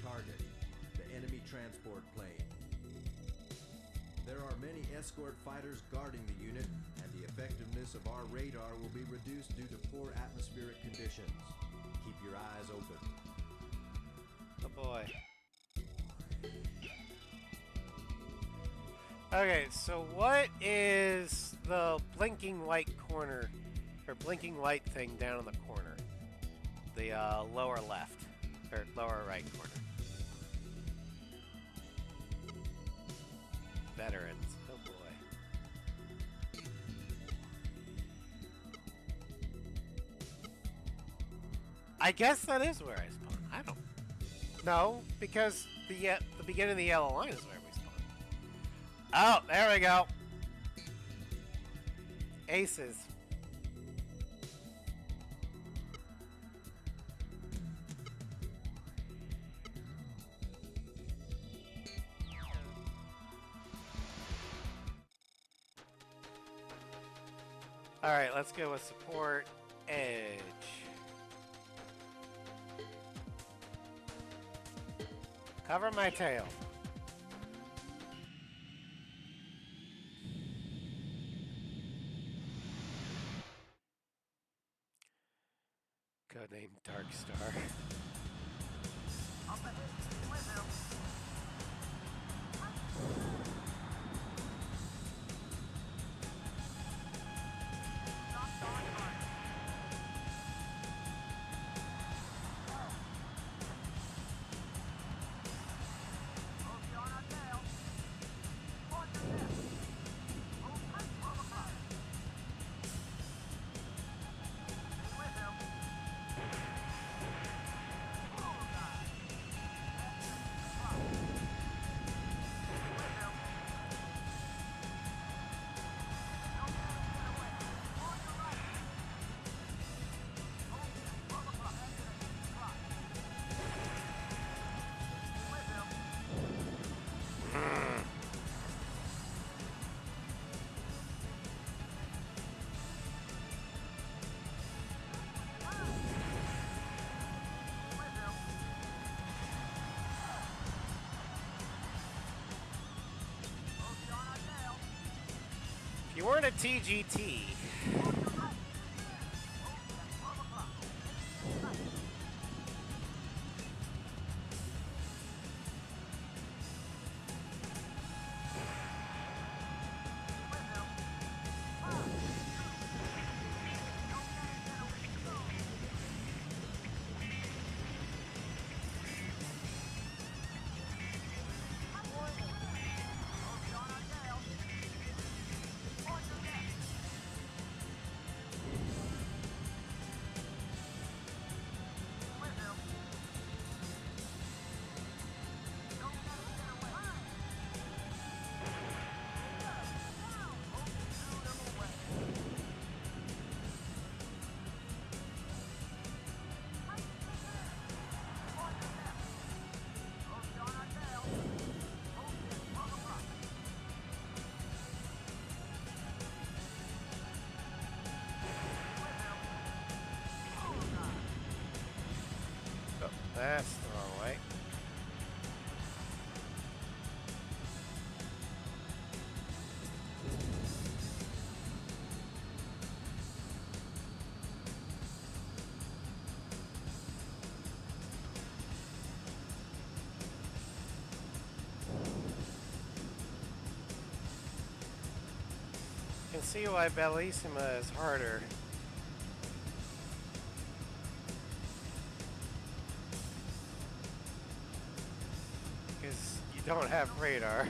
Target: the enemy transport plane. There are many escort fighters guarding the unit, and the effectiveness of our radar will be reduced due to poor atmospheric conditions. Keep your eyes open. Oh boy. Okay, so what is the blinking light corner, or blinking light thing down in the corner? The lower left, or lower right corner. Veterans, oh boy. I guess that is where I spawn. I don't. No, because the beginning of the yellow line is where we spawn. Oh, there we go. Aces. All right, let's go with support edge. Cover my tail. Codename Darkstar. If you weren't a TGT, that's the wrong way. You can see why Bellissima is harder. Because you don't have radar.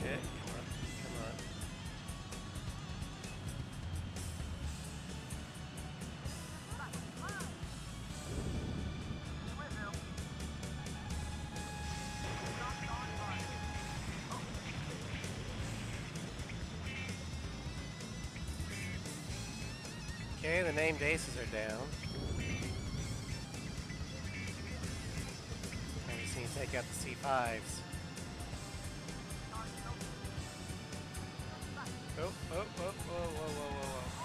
Yeah, come on. Okay, the named aces are down. I just need to take out the C5s. Oh, oh, oh, whoa, whoa, whoa, whoa, whoa.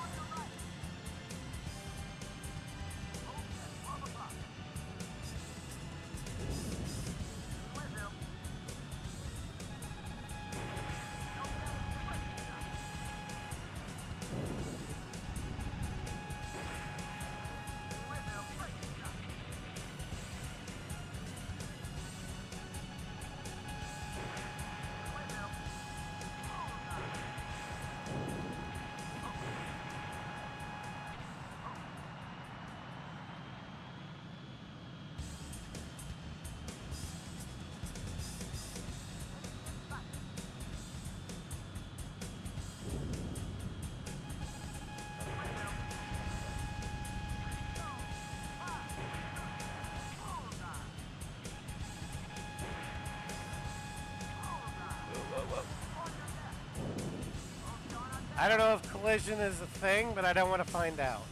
I don't know if collision is a thing, but I don't want to find out.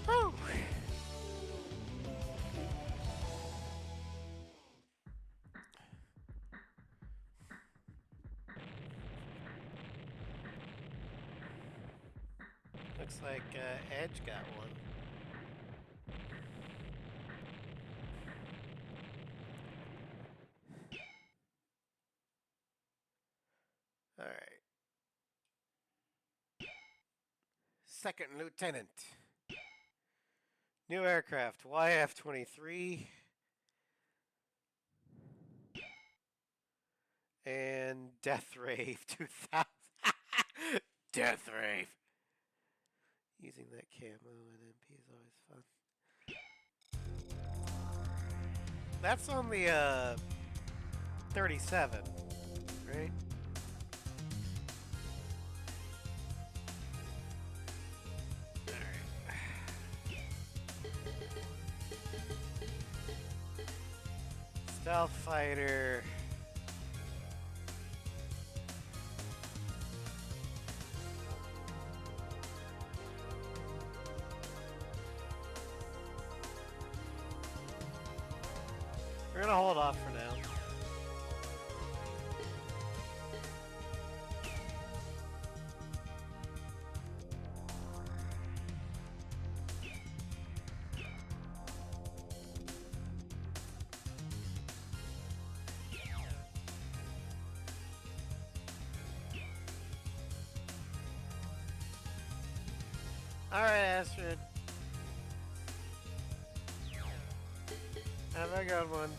Whew. Looks like Edge got one. All right. Second Lieutenant. New aircraft, YF-23. And Death Rave 2000. Death Rave. Using that camo and MP is always fun. That's on the 37, right? Stealth fighter. We're gonna hold off for now. Alright, Astrid. Have a good one.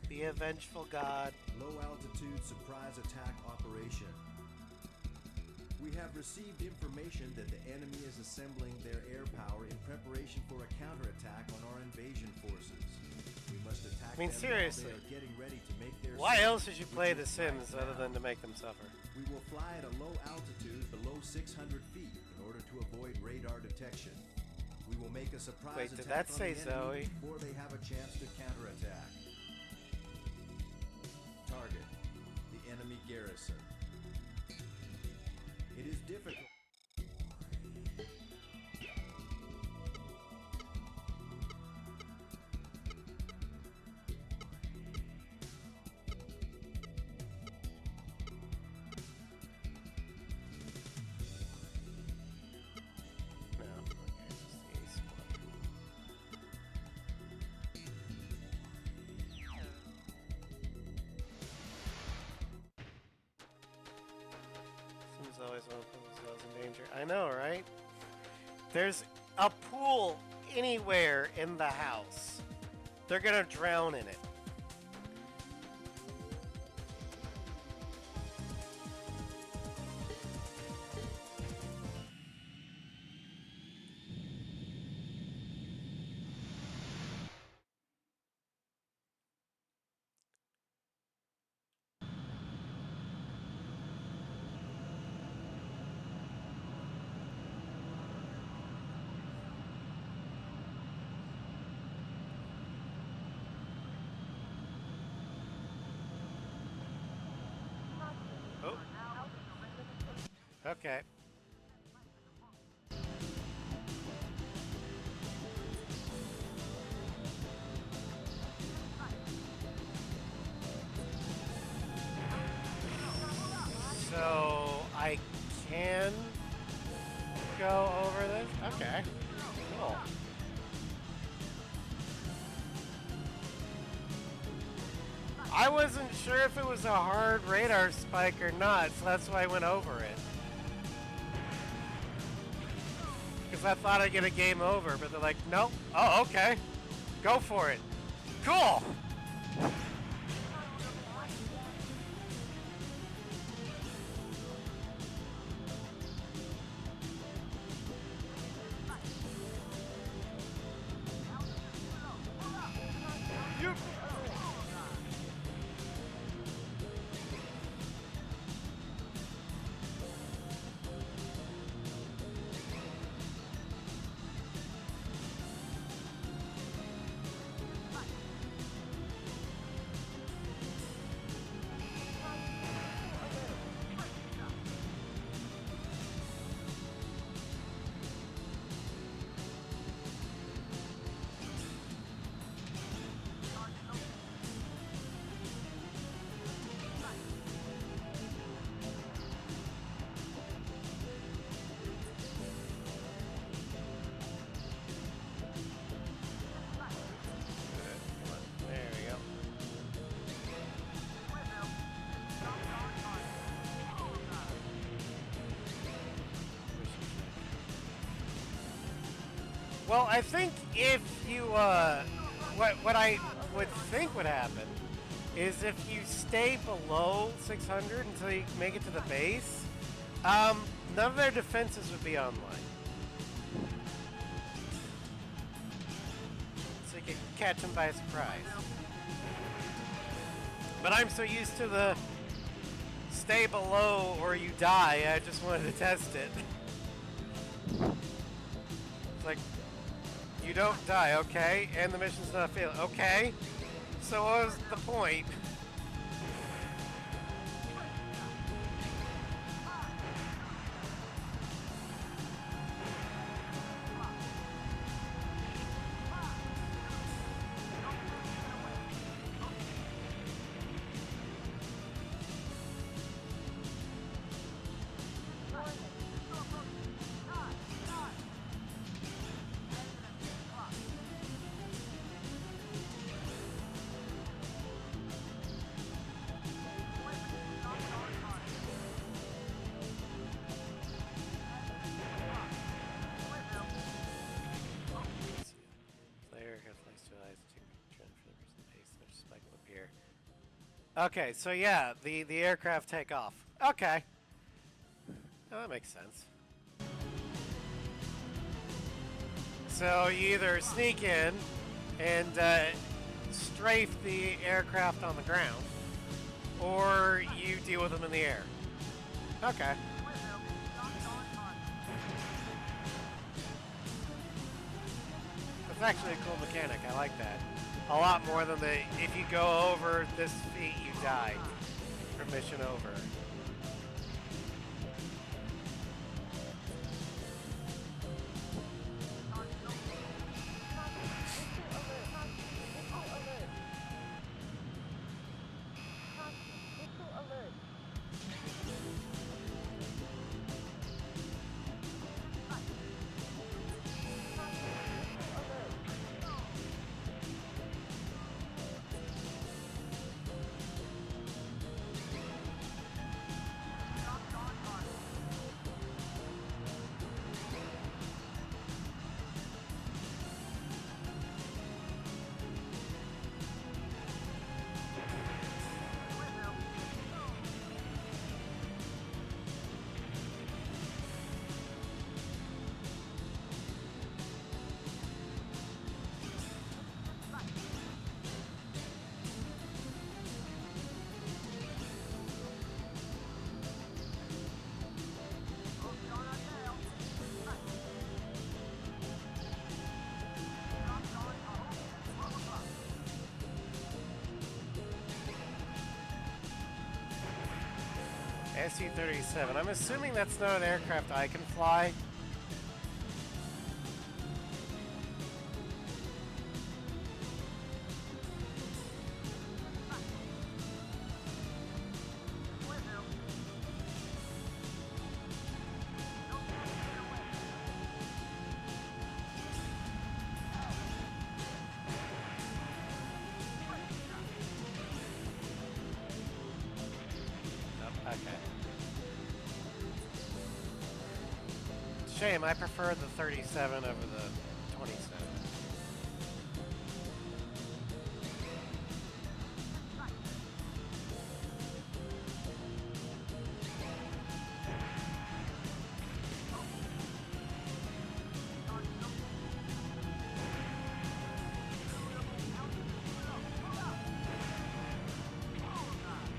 Be a vengeful god. Low altitude surprise attack operation. We have received information that the enemy is assembling their air power in preparation for a counterattack on our invasion forces. We must attack them seriously. while they are getting ready to make their Why escape, else should you play which The is right Sims other now. than to make them suffer? We will fly at a low altitude below 600 feet in order to avoid radar detection. We will make a surprise Wait, did attack that on say the enemy Zoe? before they have a chance to counterattack. Target: the enemy garrison. It is difficult. No. Okay, just the A squadron. Sims always want to put themselves in danger. I know, right? There's a pool anywhere in the house. They're gonna drown in it. Oh. Okay. So I can go over this? Okay. Cool. I wasn't sure if it was a hard radar spike or not, so that's why I went over it. Because I thought I'd get a game over, but they're like, nope. Oh, okay. Go for it. Cool. Well, I think if you, what I would think would happen is if you stay below 600 until you make it to the base, none of their defenses would be online. So you can catch them by surprise. But I'm so used to the stay below or you die, I just wanted to test it. It's like, you don't die, okay? And the mission's not failed, okay? So what was the point? Okay, so yeah, the aircraft take off. Okay. Oh, that makes sense. So you either sneak in and strafe the aircraft on the ground, or you deal with them in the air. Okay. That's actually a cool mechanic. I like that. A lot more than the, if you go over this feat, you die. For mission over. SU-37. I'm assuming that's not an aircraft I can fly. Shame, I prefer the 37 over the 27.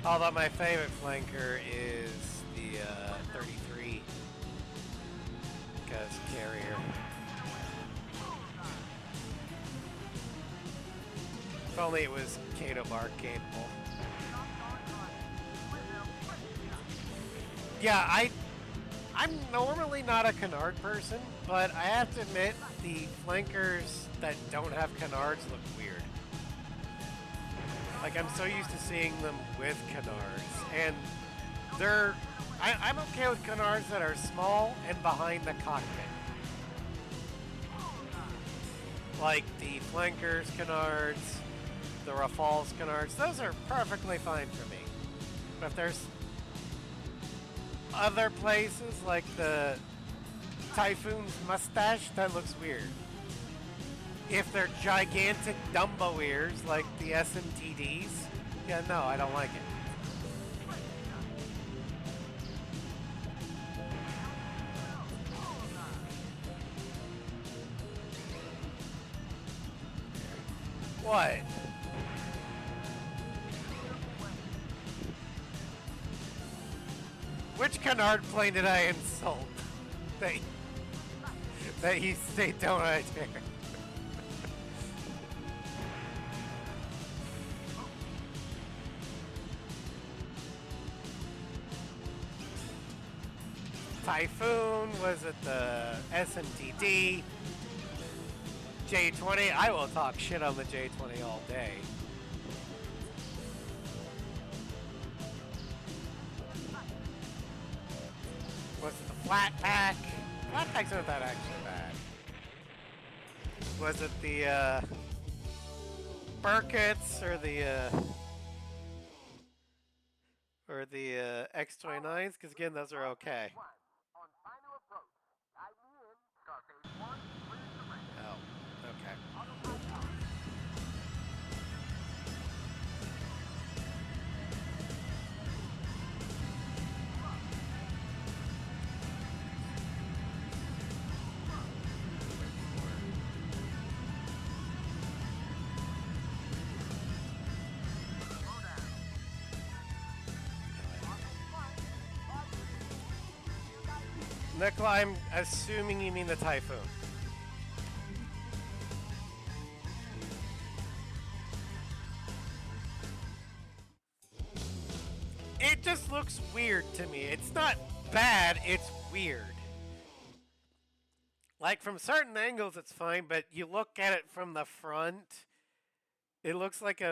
Although my favorite flanker is the 33. Carrier. If only it was Kato Bar capable. Yeah, I'm normally not a canard person, but I have to admit the flankers that don't have canards look weird. Like, I'm so used to seeing them with canards, and I'm okay with canards that are small and behind the cockpit. Like the flankers canards, the Rafales canards, those are perfectly fine for me. But if there's other places like the Typhoon's mustache, that looks weird. if they're gigantic Dumbo ears like the SMTDs, yeah, no, I don't like it. What? Which canard plane did I insult? That you say don't I dare? Typhoon, was it the SMTD? J20, I will talk shit on the J20 all day. Was it the flat pack? Flat packs aren't that actually bad. Was it the Burkitts or the X29s? Because again, those are okay. Oh, okay. Nicola, I'm assuming you mean the Typhoon. It just looks weird to me. It's not bad, it's weird. Like, from certain angles it's fine, but you look at it from the front, it looks like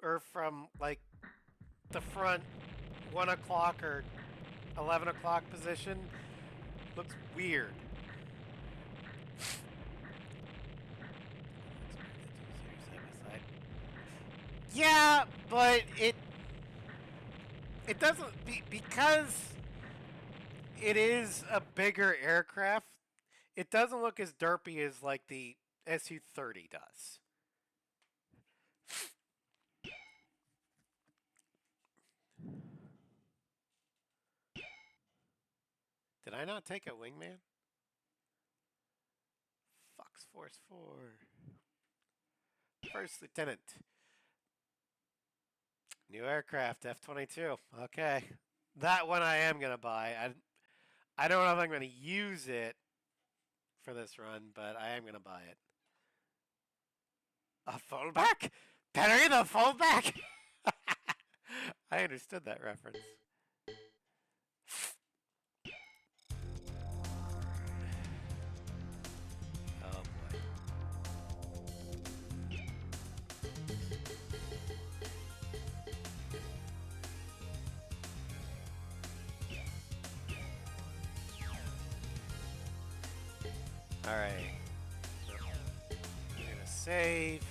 or from, like, the front 1 o'clock or 11 o'clock position, looks weird. Yeah, but it doesn't, because it is a bigger aircraft, it doesn't look as derpy as like the Su-30 does. Did I not take a wingman? Fox Force 4. First Lieutenant. New aircraft, F-22. Okay. That one I am going to buy. I don't know if I'm going to use it for this run, but I am going to buy it. A fullback? Penny the fullback? I understood that reference. Oh boy. Alright. I'm gonna save.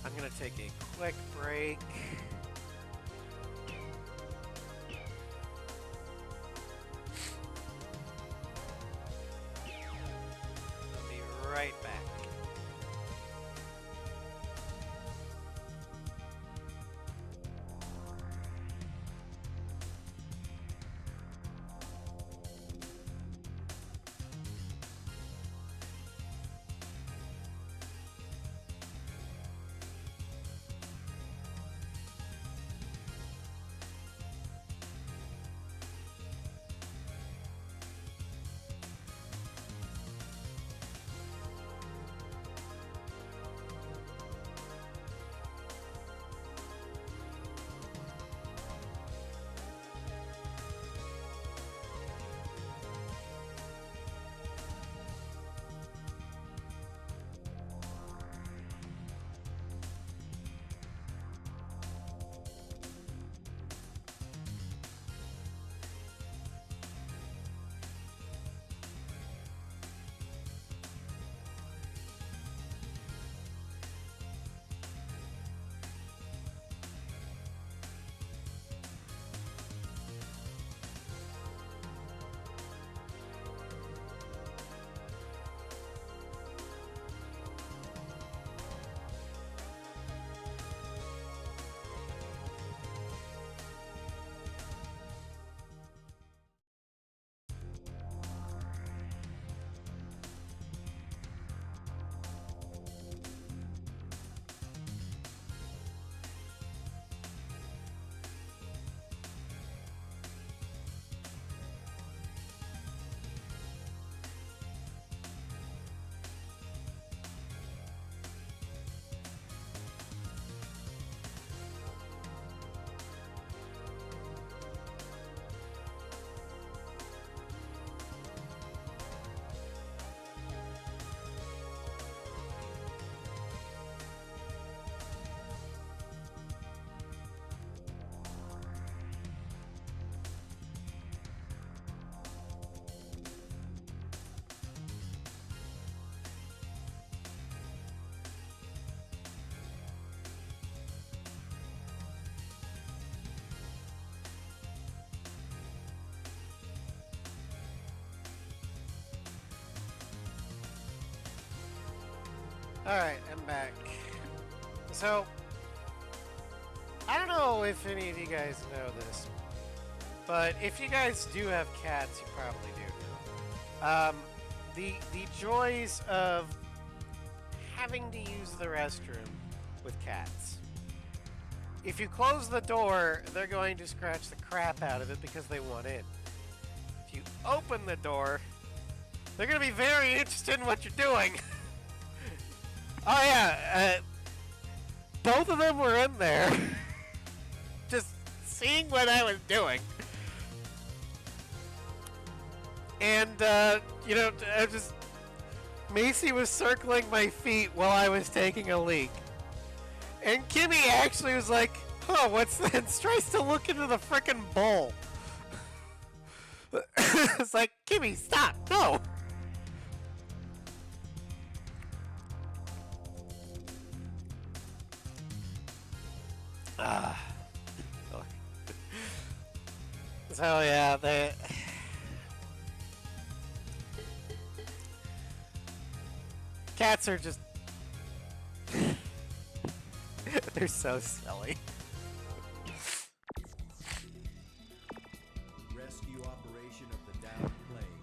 I'm gonna take a quick break. I'll be right back. Alright, I'm back. So, I don't know if any of you guys know this, but if you guys do have cats, you probably do know. The joys of having to use the restroom with cats. If you close the door, they're going to scratch the crap out of it because they want in. If you open the door, they're going to be very interested in what you're doing. Oh yeah, both of them were in there, just seeing what I was doing. And, you know, Macy was circling my feet while I was taking a leak. And Kimmy actually was like, huh, what's that? And tries to look into the frickin' bowl. It's like, Kimmy, stop, no! So yeah, cats are just they're so silly. Rescue operation of the downed plane.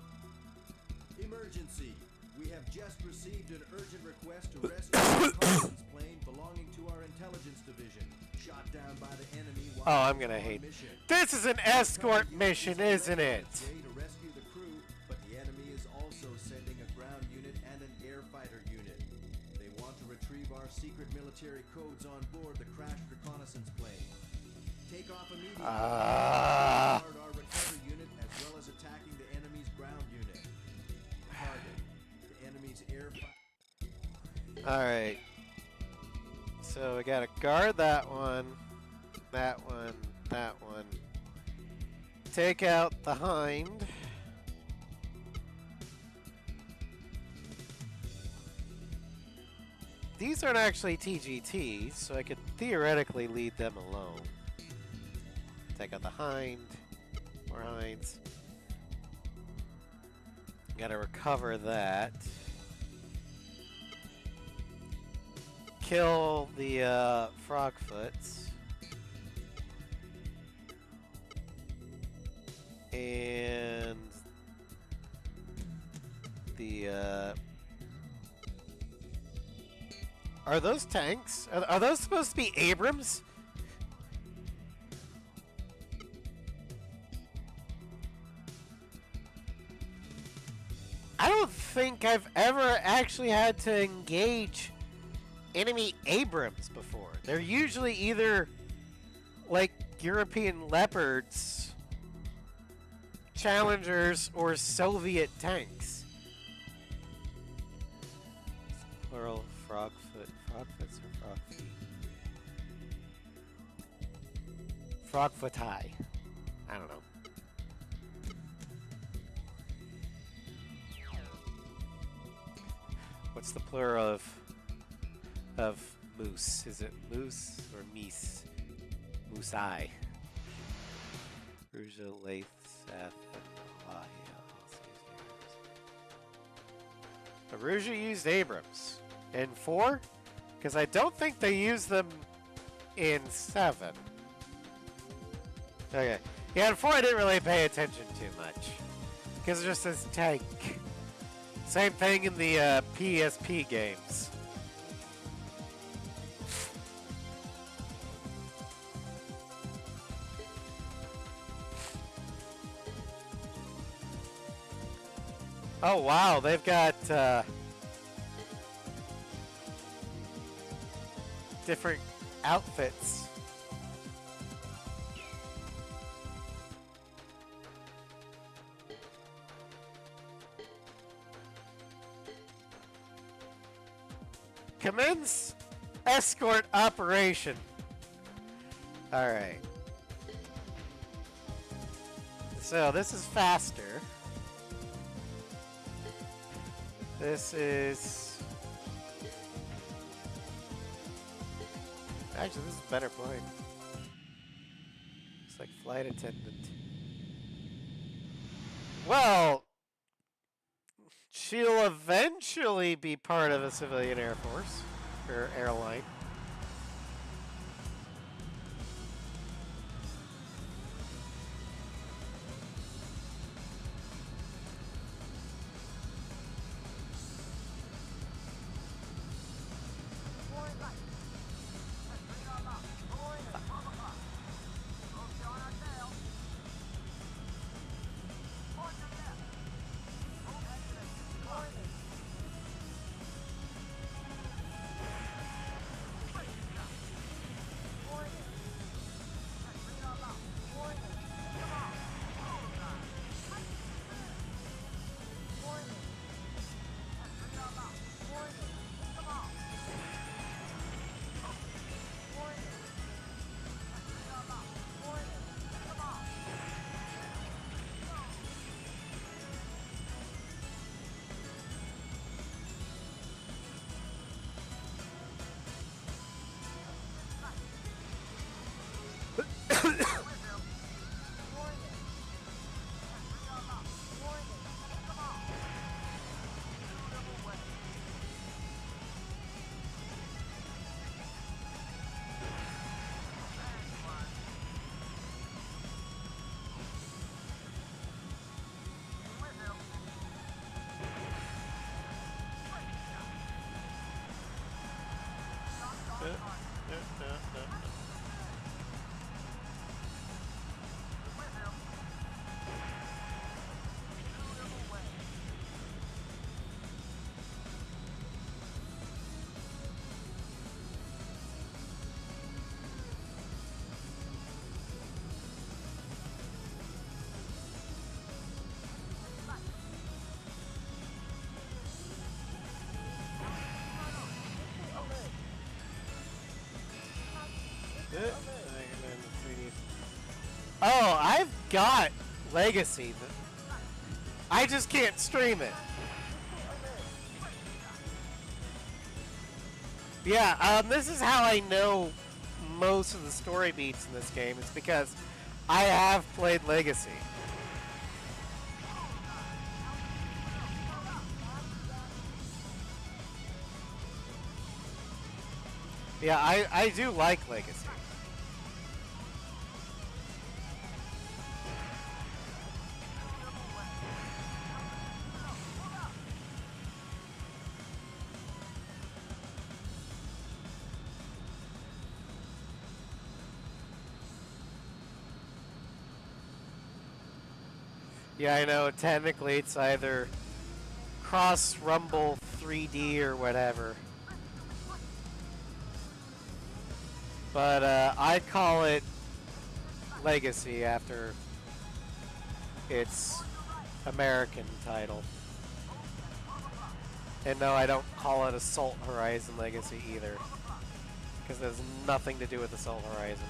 Emergency! We have just received an urgent request to rescue a reconnaissance plane belonging to our intelligence division, shot down by the enemy while Oh, I'm gonna hate. mission. This is an escort mission, isn't it? To rescue the crew, but the enemy is also sending a ground unit and an air fighter unit. They want to retrieve our secret military codes on board the crashed reconnaissance plane. Take off immediately. Guard our recovery unit as well as attacking the enemy's ground unit. Target the enemy's air fighter. All right. So we gotta guard that one, that one, that one. Take out the hind. These aren't actually TGTs, so I could theoretically leave them alone. Take out the hind. More hinds. Gotta recover that. Kill the frogfoots. And the are those tanks? Are those supposed to be Abrams? I don't think I've ever actually had to engage enemy Abrams before. They're usually either like European Leopards, Challengers, or Soviet tanks. Plural frogfoot. Frogfoots or frog feet? Frogfoot high. I don't know. What's the plural of moose? Is it moose or meese? Moose-eye. Ruja, Lath, Seth, and Aruja used Abrams. In 4? Because I don't think they used them in 7. Okay. Yeah, in 4 I didn't really pay attention too much. Because it just says tank. Same thing in the PSP games. Oh wow, they've got different outfits. Commence escort operation. All right. So this is faster. This is... Actually, this is a better plane. It's like flight attendant. Well, She'll eventually be part of a civilian air force or airline. Oh, I've got Legacy. I just can't stream it. Yeah, this is how I know most of the story beats in this game. It's because I have played Legacy. Yeah, I do like Legacy. Yeah, I know. Technically, it's either Cross Rumble 3D or whatever. But I'd call it Legacy after its American title. And no, I don't call it Assault Horizon Legacy either. Because there's nothing to do with Assault Horizon.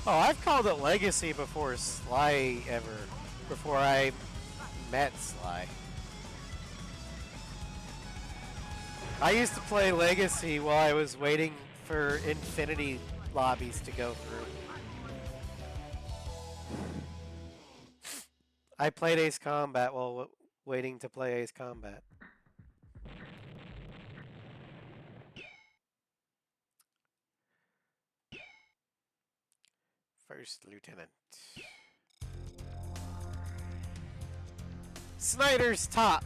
Oh, I've called it Legacy before Sly before I met Sly. I used to play Legacy while I was waiting for Infinity lobbies to go through. I played Ace Combat while waiting to play Ace Combat. First Lieutenant. Snyder's top.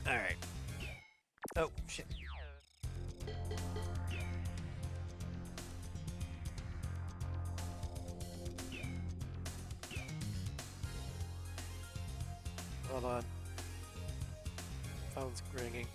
Alright. Oh, shit. Hold on. Phone's ringing.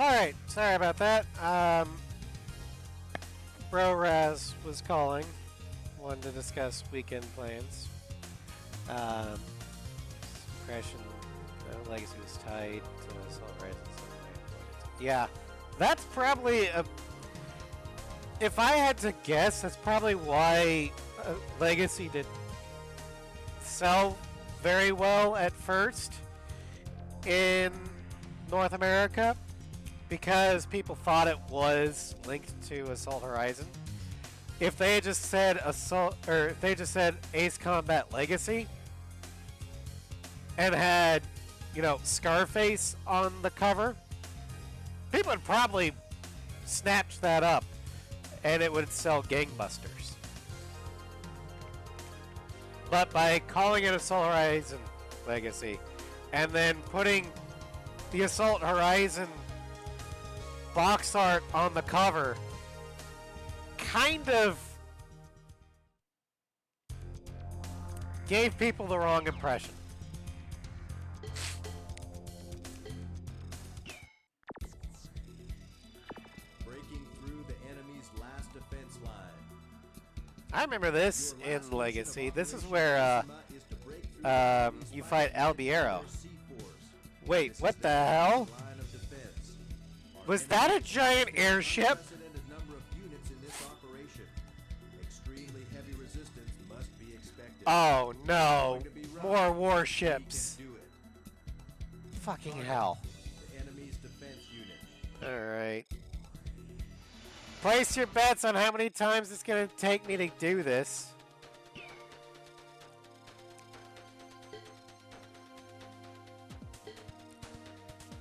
Alright, sorry about that. Bro Raz was calling. Wanted to discuss weekend plans. Crashing Legacy was tied to Assault Horizon. Yeah, that's probably a... If I had to guess, that's probably why Legacy didn't sell very well at first in North America, because people thought it was linked to Assault Horizon. If they had just said if they just said Ace Combat Legacy and had, Scarface on the cover, people would probably snatch that up and it would sell gangbusters. But by calling it Assault Horizon Legacy and then putting the Assault Horizon box art on the cover, kind of gave people the wrong impression. Breaking through the enemy's last defense line. I remember this in Legacy. This is where you fight Albiero. Wait, what the hell? Was that a giant airship? Oh no, more warships. Fucking hell. Alright. Place your bets on how many times it's gonna take me to do this.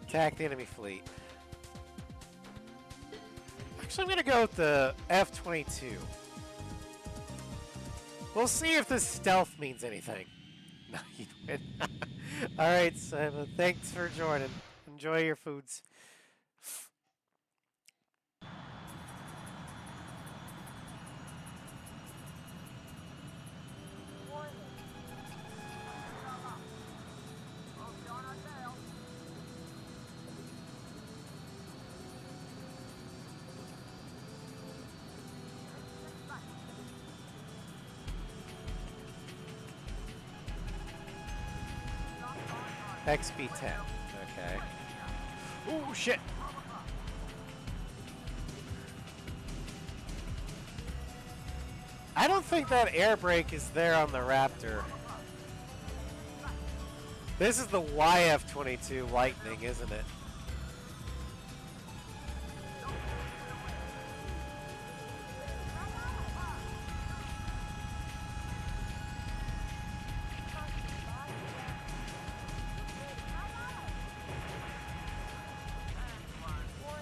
Attack the enemy fleet. Actually, I'm gonna go with the F-22. We'll see if this stealth means anything. No, you win. Alright, Simon. Thanks for joining. Enjoy your foods. XP10. Okay. Ooh, shit. I don't think that air brake is there on the Raptor. This is the YF-22 Lightning, isn't it?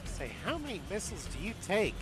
Say, how many missiles do you take?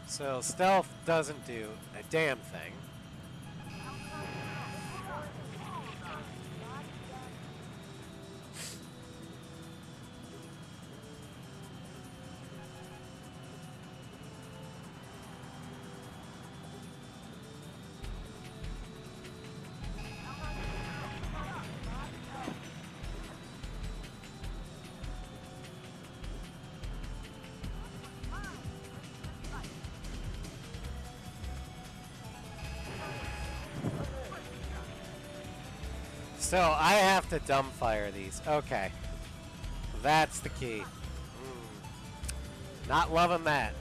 So stealth doesn't do a damn thing. So I have to dumbfire these. Okay. That's the key. Not loving that.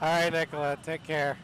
All right, Nicola, take care.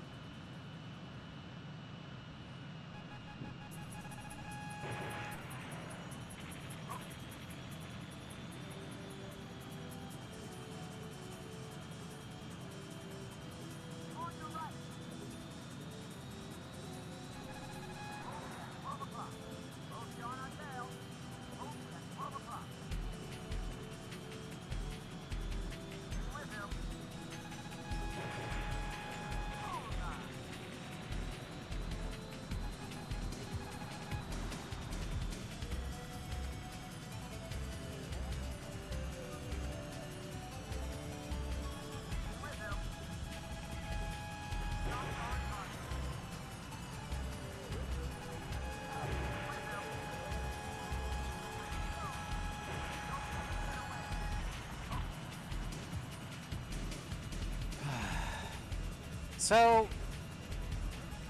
So,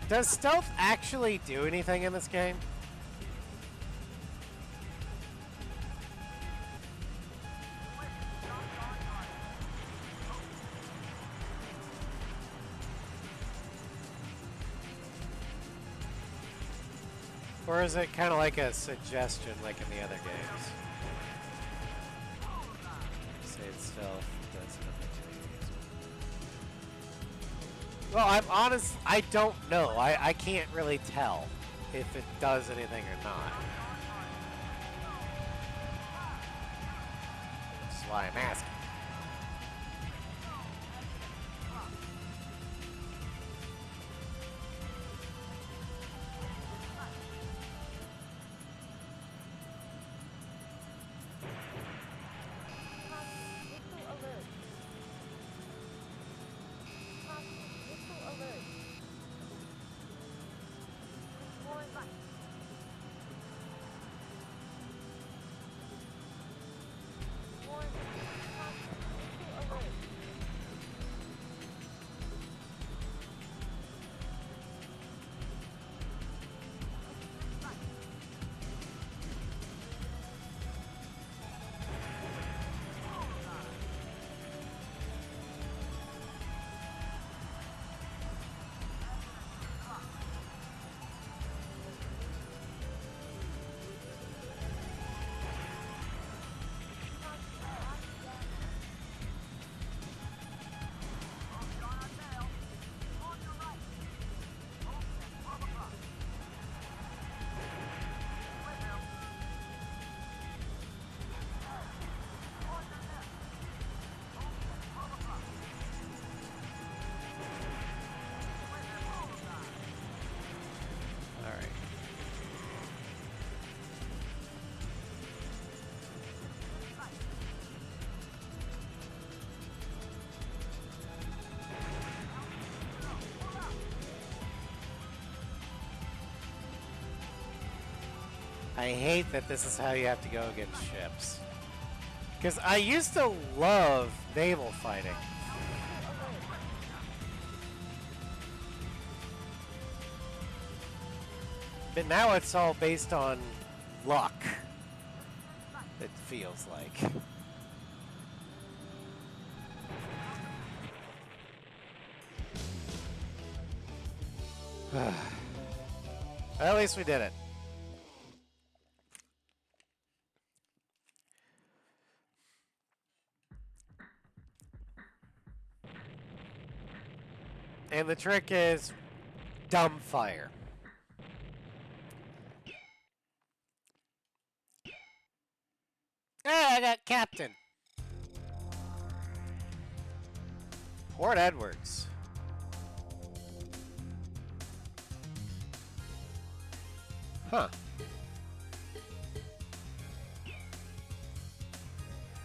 does stealth actually do anything in this game? Or is it kind of like a suggestion like in the other games? Say it's stealth, does nothing. Well, I'm honest, I don't know. I can't really tell if it does anything or not. That's why I'm asking. I hate that this is how you have to go against ships. Because I used to love naval fighting. But now it's all based on luck, it feels like. At least we did it. And the trick is dumb fire. Hey, I got Captain. Port Edwards. Huh.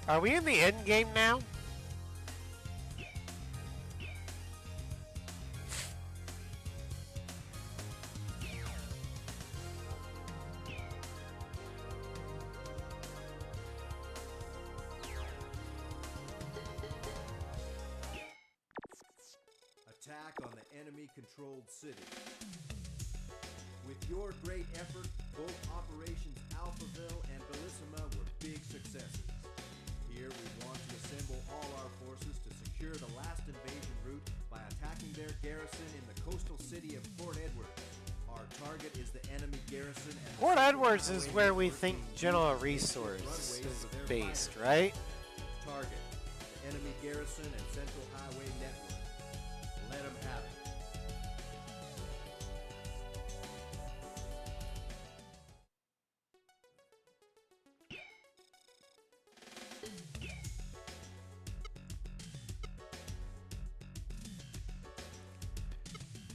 Are we in the end game now? Attack on the enemy-controlled city. With your great effort, both Operations Alphaville and Bellissima were big successes. Here we want to assemble all our forces to secure the last invasion route by attacking their garrison in the coastal city of Port Edwards. Our target is the enemy garrison and Port Edwards is where we think General Resource is based, right? Target, the enemy garrison and Central Highway Network. Let them have it.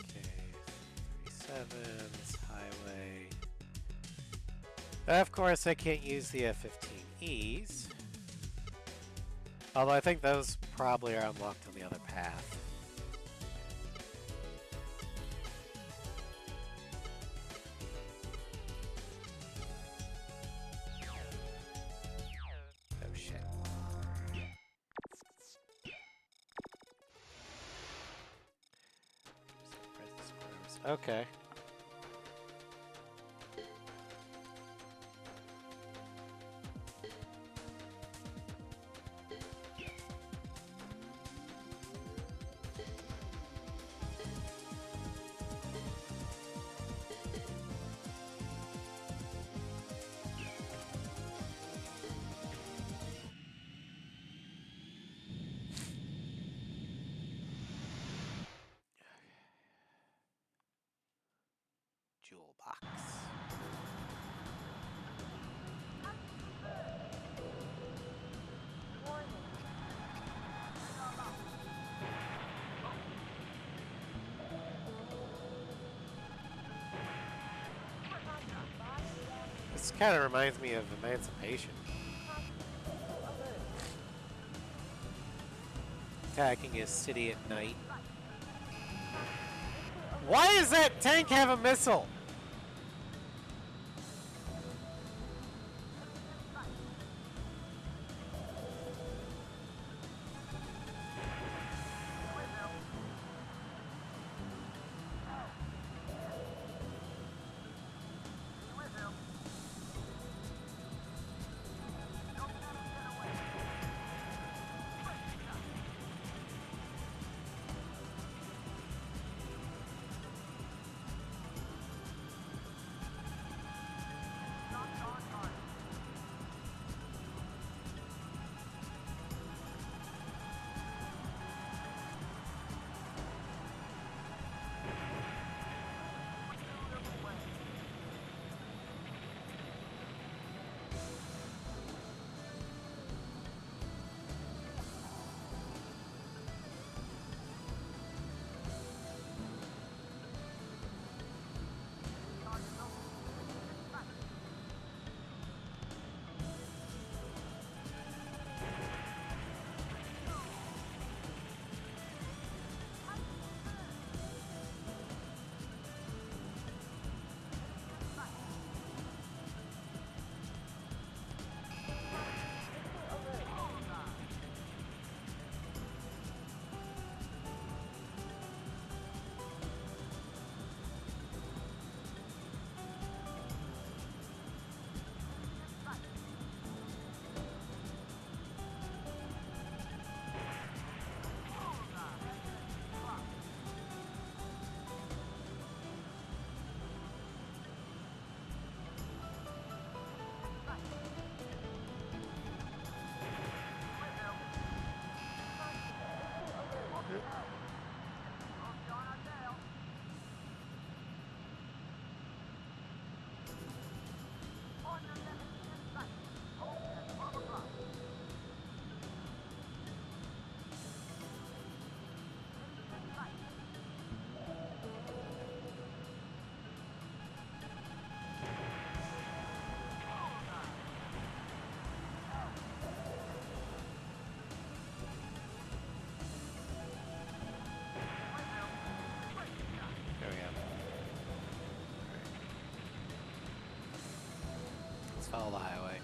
Okay, 37's highway. Of course, I can't use the F-15Es. Although I think those probably are unlocked on the other path. Oh shit. Okay. Jewel box. This kind of reminds me of Emancipation. Attacking a city at night. Why does that tank have a missile? Just follow the highway.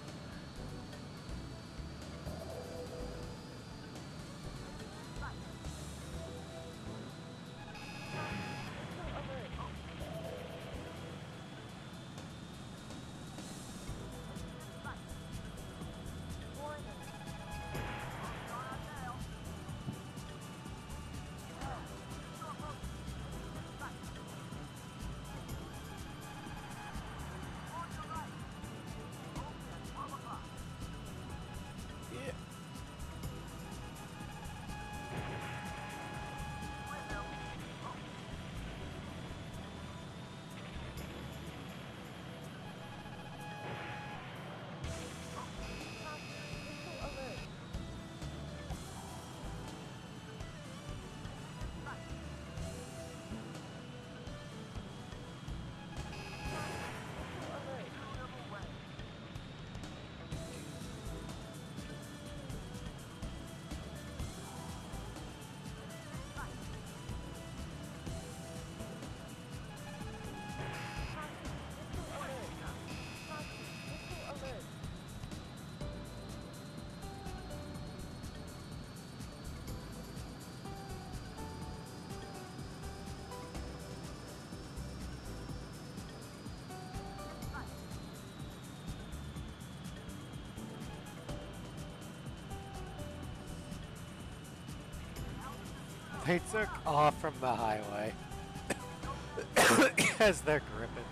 They took off from the highway as they're gripping.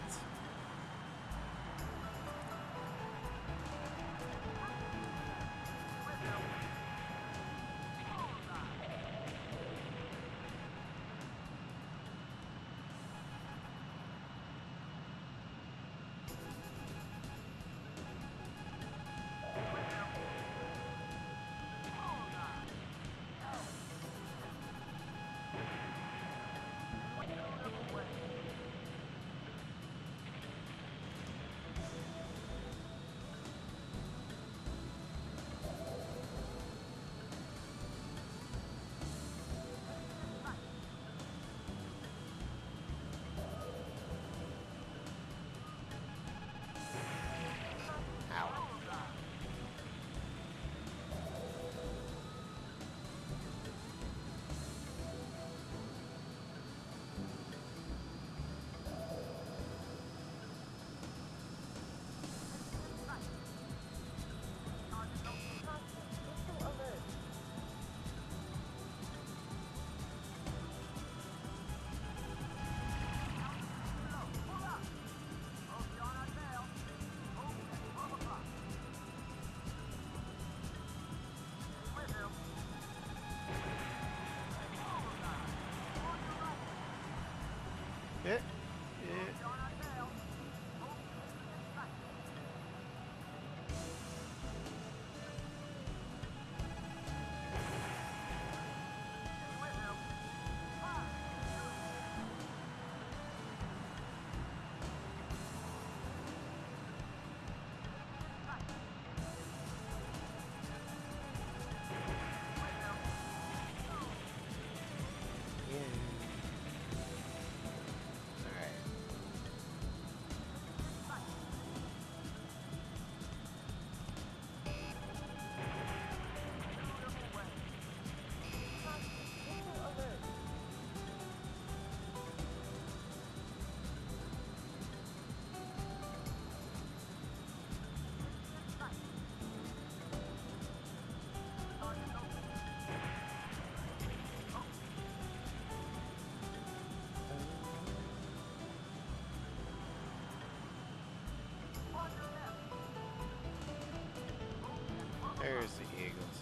There's the Eagles.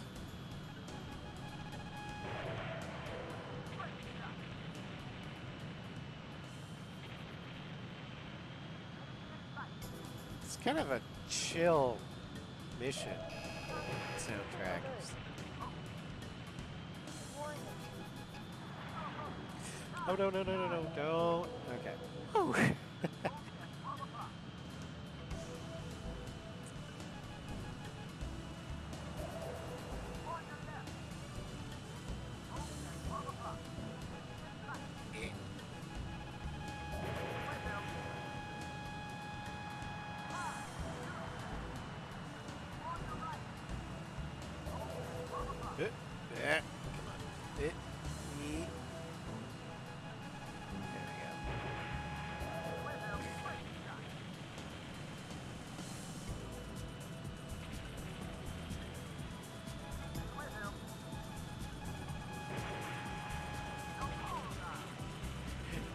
It's kind of a chill mission soundtrack. Oh, no, no, no, no, no, don't. Okay. Oh.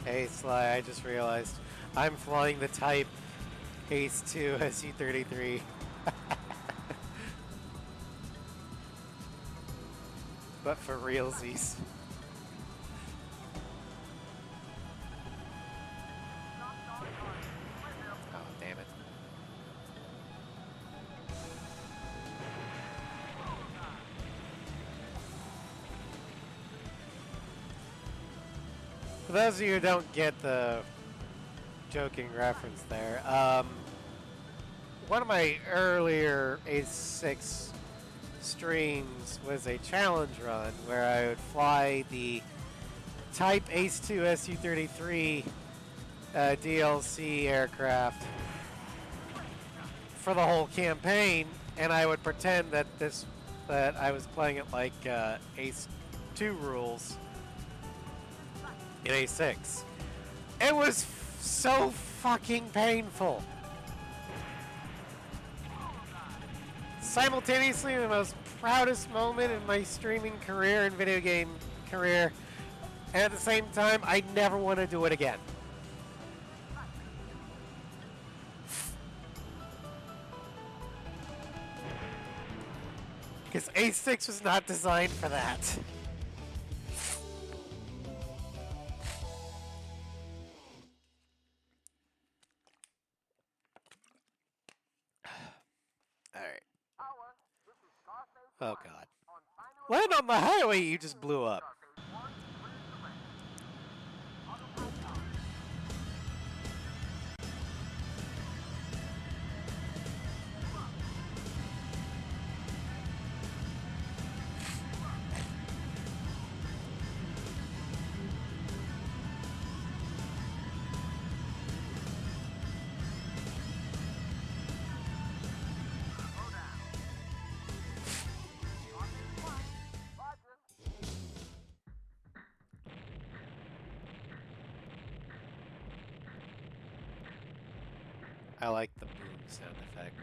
Hey Sly, I just realized I'm flying the Type Ace 2 SU-33. But for realsies. Oh, damn it. For those of you who don't get the joking reference there, one of my earlier Ace 6 streams was a challenge run where I would fly the Type Ace 2 SU-33 DLC aircraft for the whole campaign, and I would pretend that I was playing it like Ace 2 rules in Ace 6. It was so fucking painful. Simultaneously, the most proudest moment in my streaming career and video game career, and at the same time, I never want to do it again. Because Ace 6 was not designed for that. Alright. Oh god. Land on the highway you just blew up. I like the boom sound effect.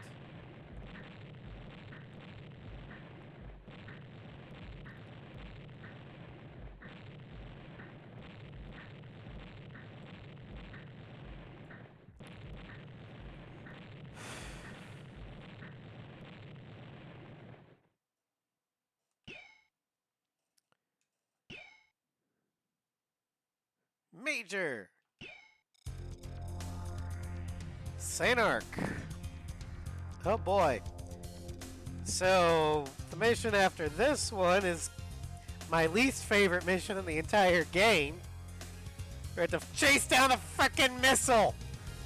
Major! Sanark. Oh boy. So, the mission after this one is my least favorite mission in the entire game. We have to chase down a frickin' missile!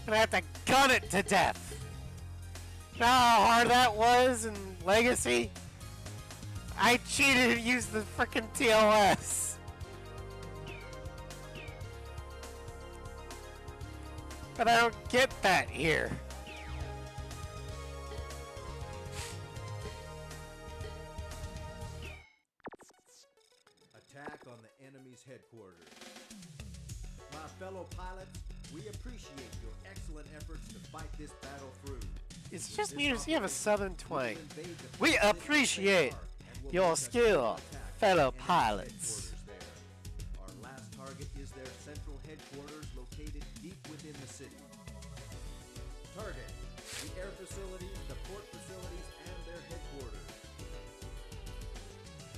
And I have to gun it to death! You know how hard that was in Legacy? I cheated and used the frickin' TLS! But I don't get that here. Attack on the enemy's headquarters. My fellow pilots, we appreciate your excellent efforts to fight this battle through. It's just me, you have a southern twang. We appreciate your skill, fellow pilots. Our last target is their central headquarters located deep within the city. Target, the air facilities, the port facilities, and their headquarters.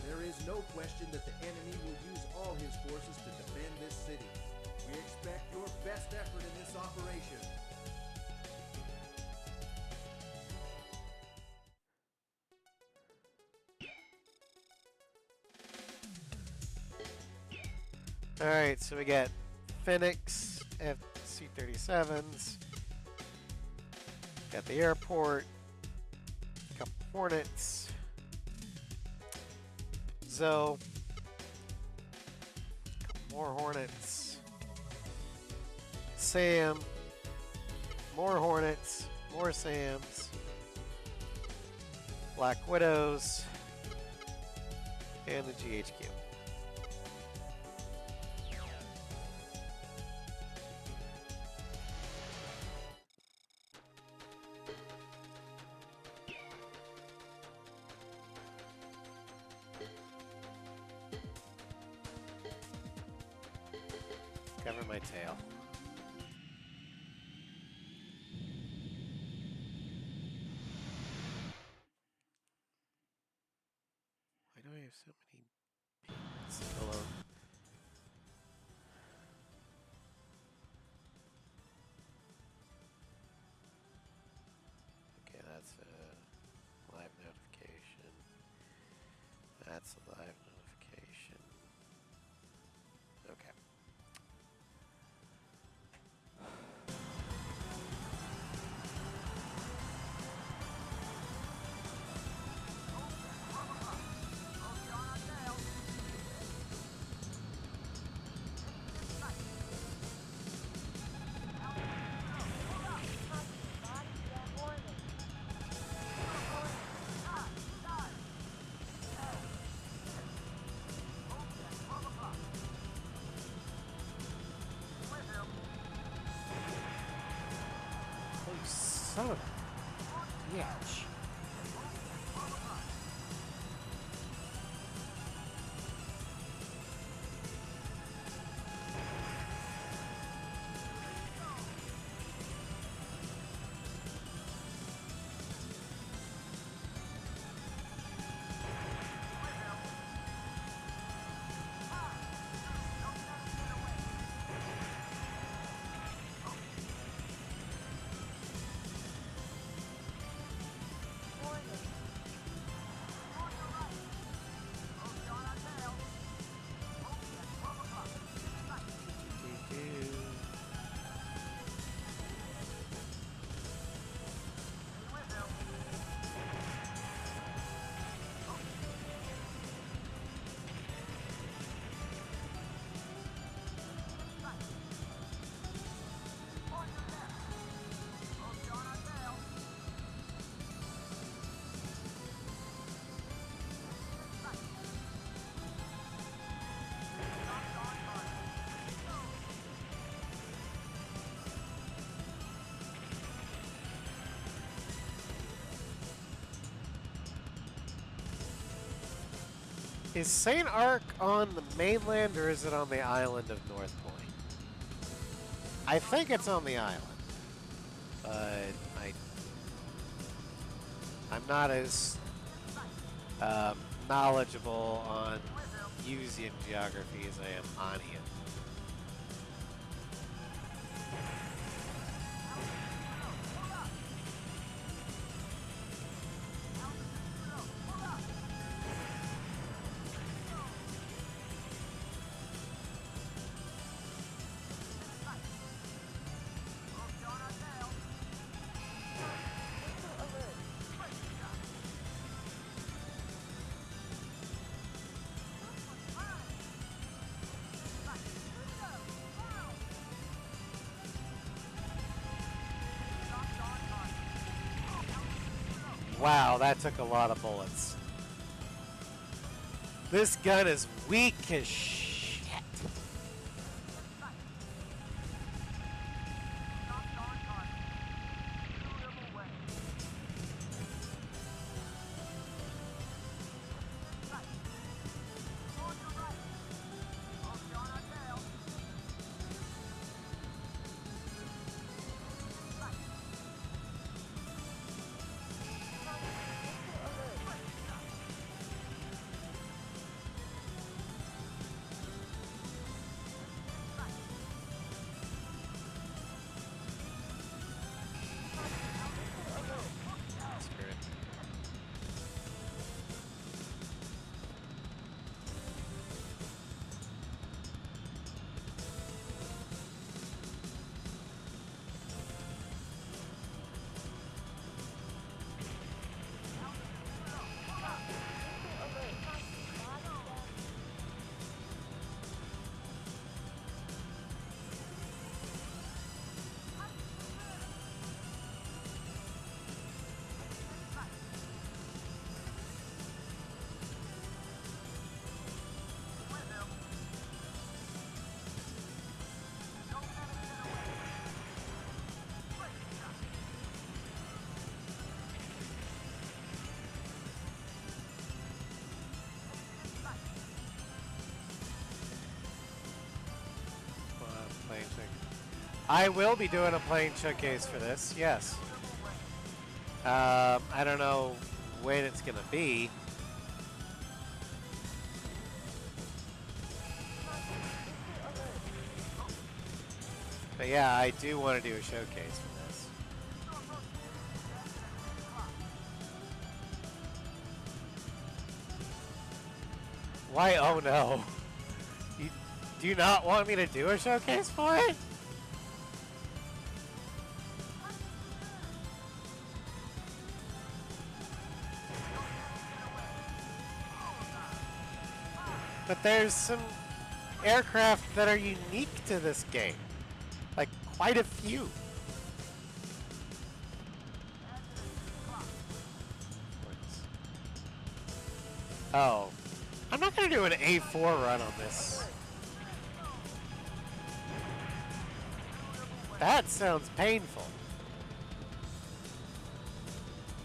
There is no question that the enemy will use all his forces to defend this city. We expect your best effort in this operation. Alright, so we got Phoenix, FC-37s, got the airport, a couple Hornets, Zoe, more Hornets, Sam, more Hornets, more Sams, Black Widows, and the GHQ. Cover my tail. Why do I have so many pings? Hello. Okay, that's a live notification. That's a live notification. Okay. Oh, you son of a bitch. Is St. Ark on the mainland or is it on the island of North Point? I think it's on the island, but I'm not as knowledgeable on Usean geography as I am Anian. Wow, that took a lot of bullets. This gun is weak as shit. I will be doing a plane showcase for this, yes. I don't know when it's going to be. But yeah, I do want to do a showcase for this. Why? Oh no. You do you not want me to do a showcase for it? But there's some aircraft that are unique to this game. Like, quite a few. Oh. I'm not going to do an A4 run on this. That sounds painful.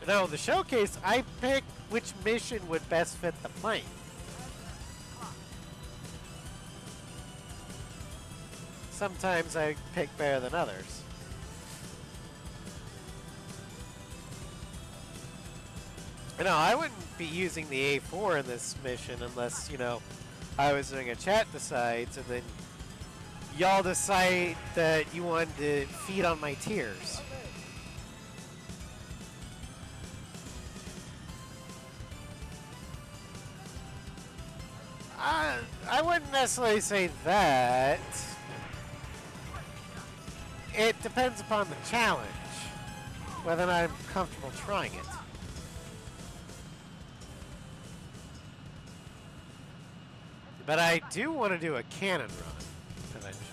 No, the showcase, I picked which mission would best fit the plane. Sometimes I pick better than others. No, I wouldn't be using the A4 in this mission unless, you know, I was doing a chat decides and then y'all decide that you wanted to feed on my tears. I wouldn't necessarily say that. It depends upon the challenge, whether or not I'm comfortable trying it. But I do want to do a cannon run, eventually.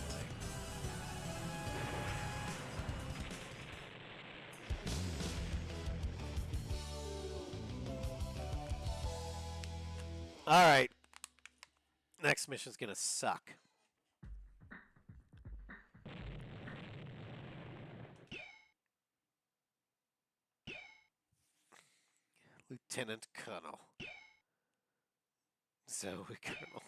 Alright. Next mission's gonna suck. Lieutenant Colonel. Zoe Colonel.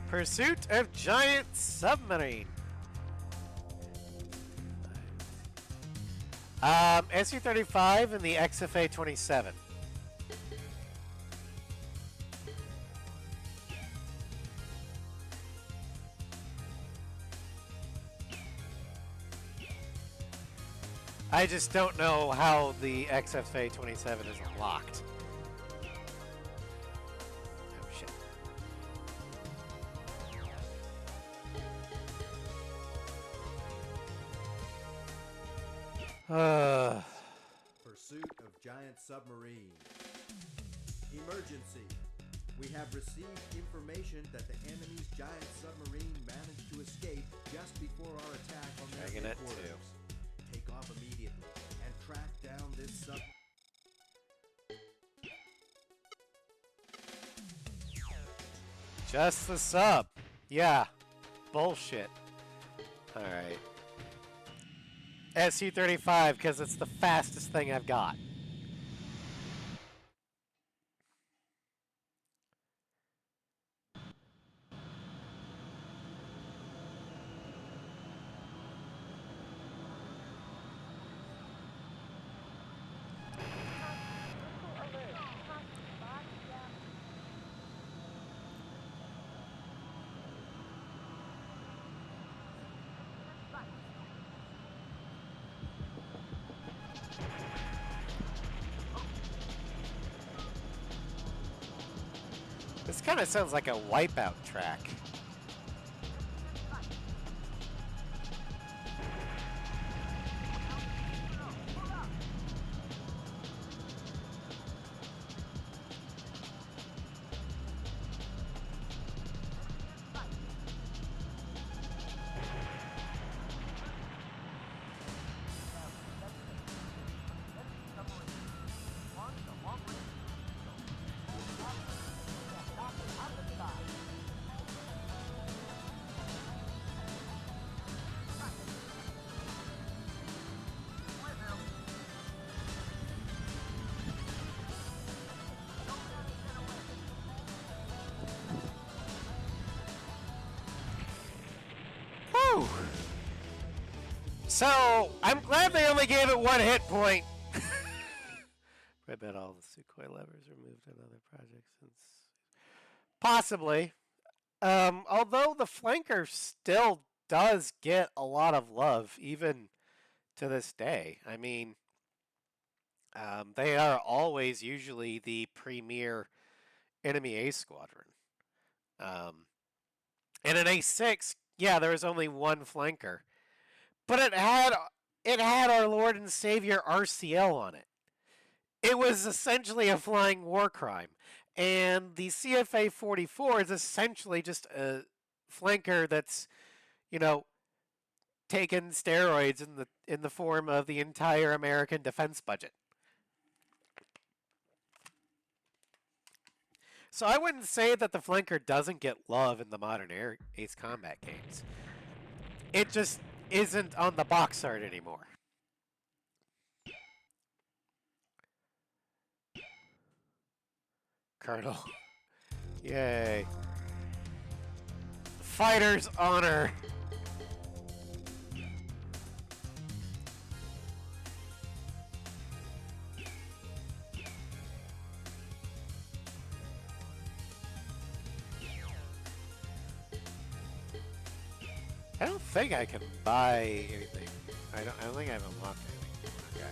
Pursuit of Giant Submarine. SU-35 and the XFA-27. I just don't know how the XFA-27 is unlocked. Oh shit. Pursuit of giant submarine. Emergency. We have received information that the enemy's giant submarine managed to escape just before our attack on their Dragonet headquarters. Take off immediately and track down this sub. Just the sub. Yeah. Bullshit. Alright. SU-35, because it's the fastest thing I've got. This kind of sounds like a Wipeout track. Whew. So, I'm glad they only gave it 1 hit point. I bet all the Sukhoi levers are moved on other projects since... Possibly. Although the flanker still does get a lot of love, even to this day. I mean, they are always usually the premier enemy ace squadron. And in A6, yeah, there was only one flanker. But it had our Lord and Savior RCL on it. It was essentially a flying war crime. And the CFA 44 is essentially just a flanker that's, you know, taken steroids in the form of the entire American defense budget. So I wouldn't say that the flanker doesn't get love in the modern Ace Combat games. It just isn't on the box art anymore. Colonel. Yay. Fighter's honor. I don't think I can buy anything. I don't think I've unlocked anything. Okay.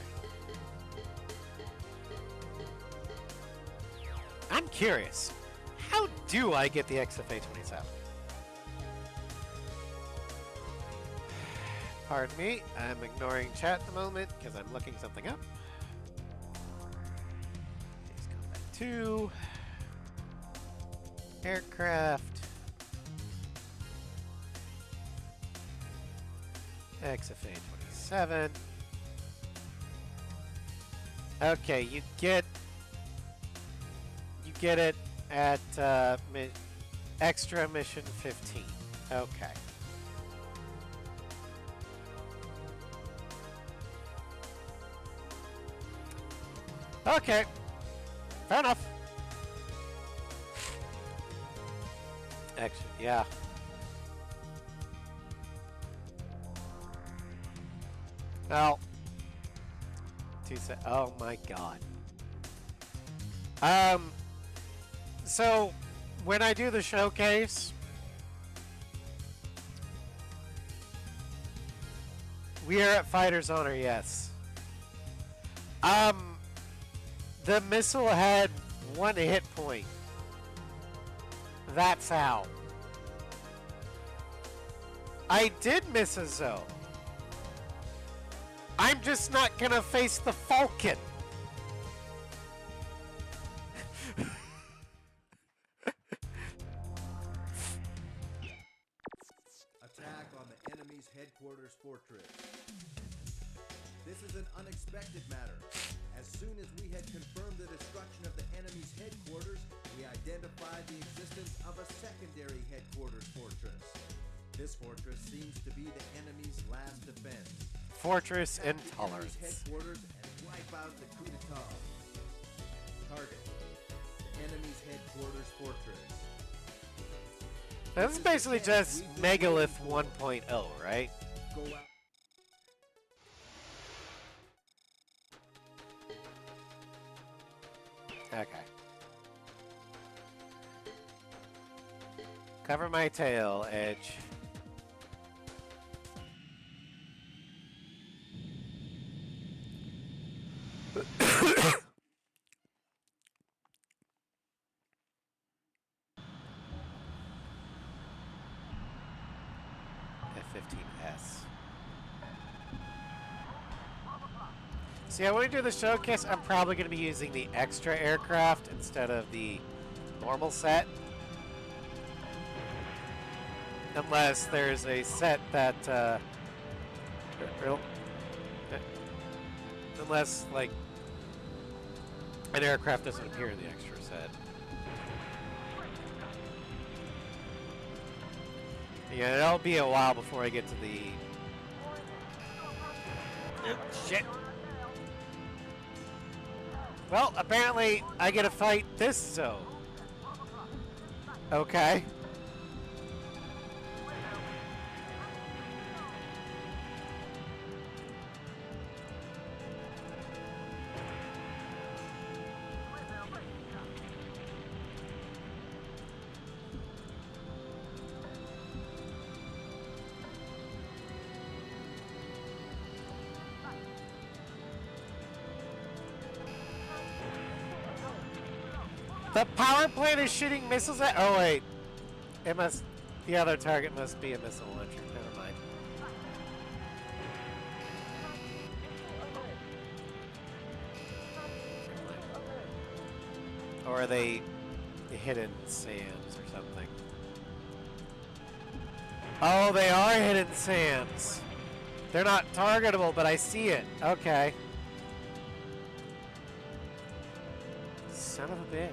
I'm curious. How do I get the XFA 27? Pardon me, I'm ignoring chat at the moment because I'm looking something up. Ace Combat 2. Aircraft. XFA 27. Okay, you get it at extra mission 15. Okay. Okay. Fair enough. Extra, yeah. Well, oh my god. So when I do the showcase, we are at Fighter's Honor, yes. The missile had 1 hit point. That's how. I did miss a zone. I'm just not gonna face the Falcon. Attack on the enemy's headquarters fortress. This is an unexpected matter. As soon as we had confirmed the destruction of the enemy's headquarters, we identified the existence of a secondary headquarters fortress. This fortress seems to be the enemy's last defense. Fortress Attack the Intolerance. enemy's headquarters and wipe out the coup d'etat. Target: the enemy's headquarters fortress. This is basically just Megalith 1.0, right? Go out. Okay. Cover my tail, Edge. F-15S. See, when we do the showcase, I'm probably going to be using the extra aircraft instead of the normal set. Unless there's a set that, unless, like, an aircraft doesn't appear in the extra set. Yeah, it'll be a while before I get to the... Shit! Well, apparently I get to fight this zone. Okay. The power plant is shooting missiles at. Oh wait, it must. The other target must be a missile launcher. Never mind. Or are they hidden SAMs or something? Oh, they are hidden SAMs. They're not targetable, but I see it. Okay. Son of a bitch.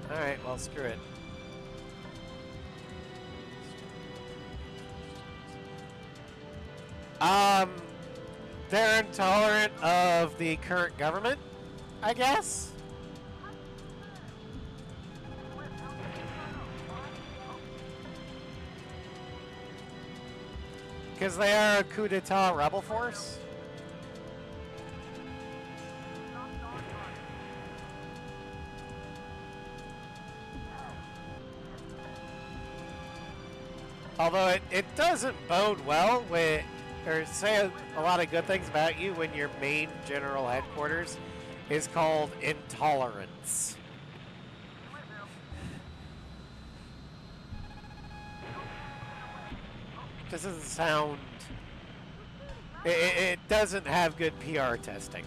Alright, well, screw it. They're intolerant of the current government, I guess? Because they are a coup d'etat rebel force? Although it doesn't bode well with, or say a lot of good things about you when your main general headquarters is called Intolerance. This doesn't sound... It doesn't have good PR testing.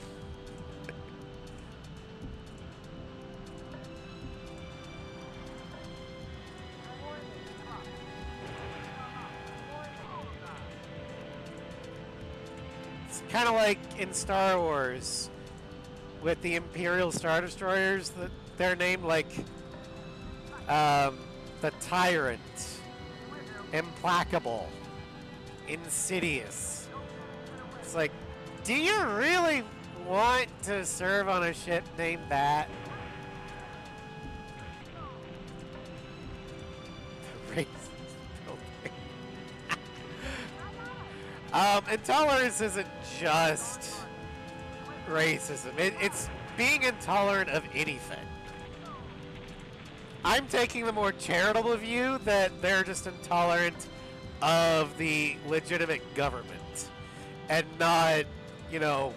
It's kind of like in Star Wars with the Imperial Star Destroyers. They're named like the Tyrant, Implacable, Insidious. It's like, do you really want to serve on a ship named that? Intolerance isn't just racism. It's being intolerant of anything. I'm taking the more charitable view that they're just intolerant of the legitimate government and not, you know,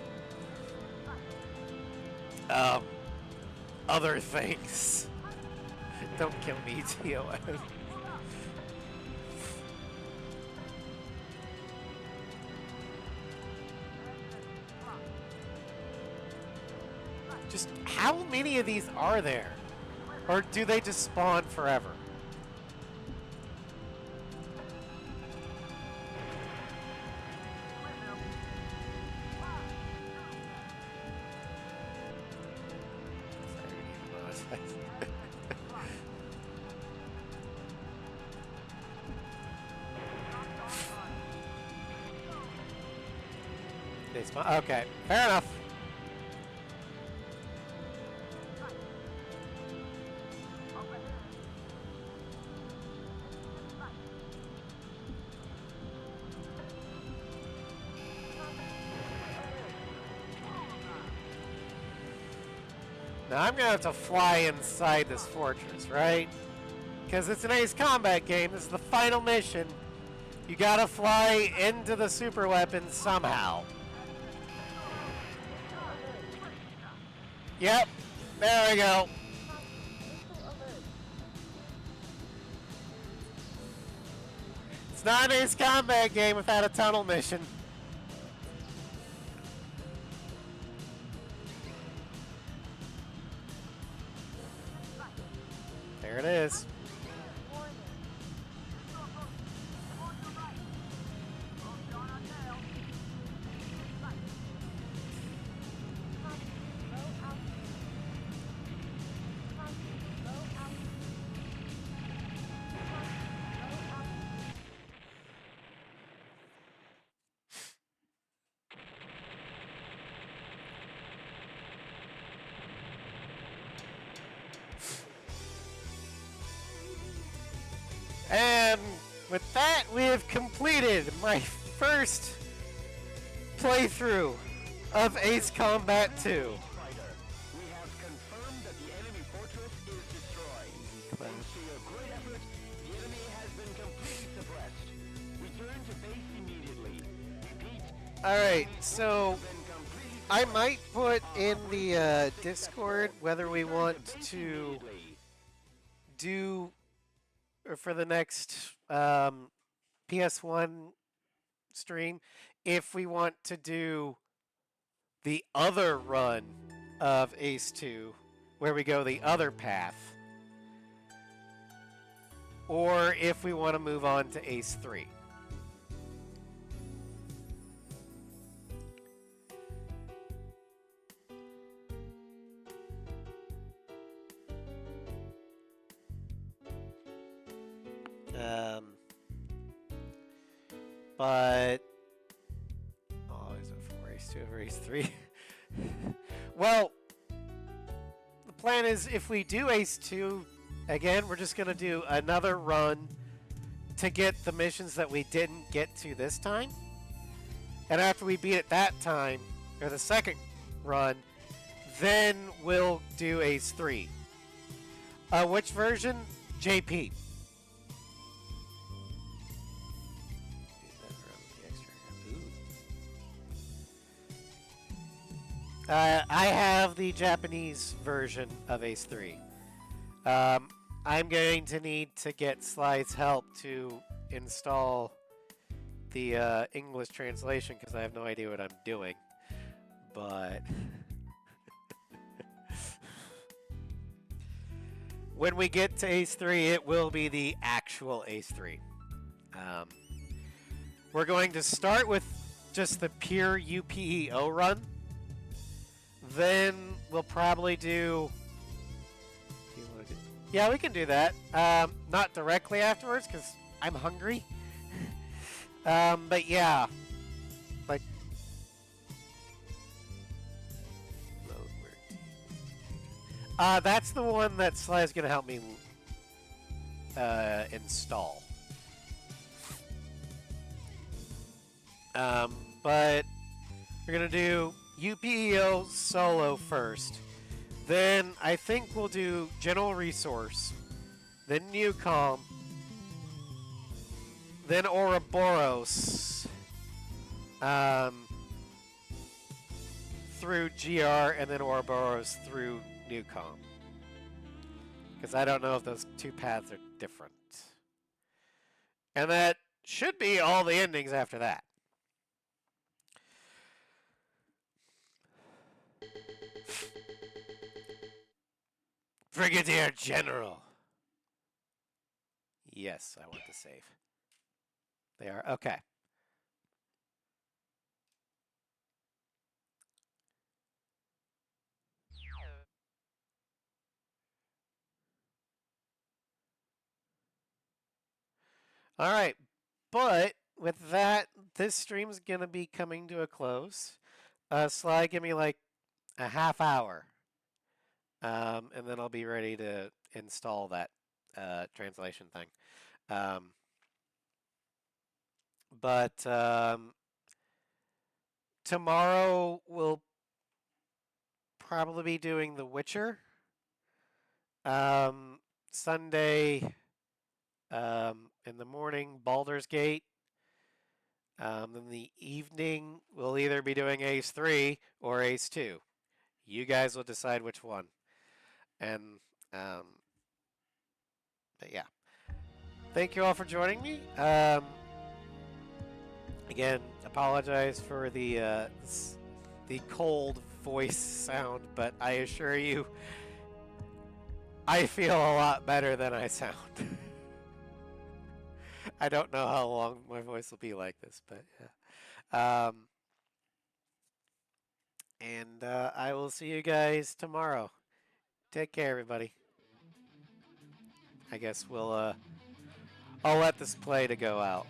other things. Don't kill me, TOS. Just how many of these are there? Or do they just spawn forever? They spawn. Okay, fair enough. Now I'm gonna have to fly inside this fortress, right? Because it's an Ace Combat game. This is the final mission. You gotta fly into the super weapon somehow. Yep, there we go. It's not an Ace Combat game without a tunnel mission. There it is. And with that, we have completed my first playthrough of Ace Combat 2. We have confirmed that the enemy fortress is destroyed. Thanks to your great effort, the enemy has been completely suppressed. Return to base immediately. Repeat, Alright, so I might put in the Discord whether we want to do for the next PS1 stream if we want to do the other run of Ace 2 where we go the other path, or if we want to move on to Ace 3. But is it for Ace 2 or Ace 3? Well, the plan is if we do Ace 2 again, we're just gonna do another run to get the missions that we didn't get to this time. And after we beat it that time, or the second run, then we'll do Ace 3. Which version? JP. I have the Japanese version of Ace 3. I'm going to need to get Sly's help to install the English translation because I have no idea what I'm doing. But when we get to Ace 3, it will be the actual Ace 3. We're going to start with just the pure UPEO run. Then we'll probably do... Yeah, we can do that. Not directly afterwards, because I'm hungry. But yeah. Like... that's the one that Sly's going to help me install. But we're going to do UPEO solo first. Then I think we'll do General Resource. Then Newcom. Then Ouroboros. Through GR and then Ouroboros through Newcom. Because I don't know if those two paths are different. And that should be all the endings after that. Brigadier General. Yes, I want to save. They are okay. All right, but with that, this stream's gonna be coming to a close. Sly, give me like a half hour. And then I'll be ready to install that translation thing. But tomorrow we'll probably be doing The Witcher. Sunday in the morning, Baldur's Gate. In the evening, we'll either be doing Ace 3 or Ace 2. You guys will decide which one. And, but yeah. Thank you all for joining me. Again, apologize for the cold voice sound, but I assure you, I feel a lot better than I sound. I don't know how long my voice will be like this, but yeah. And I will see you guys tomorrow. Take care, everybody. I guess we'll I'll let this play to go out.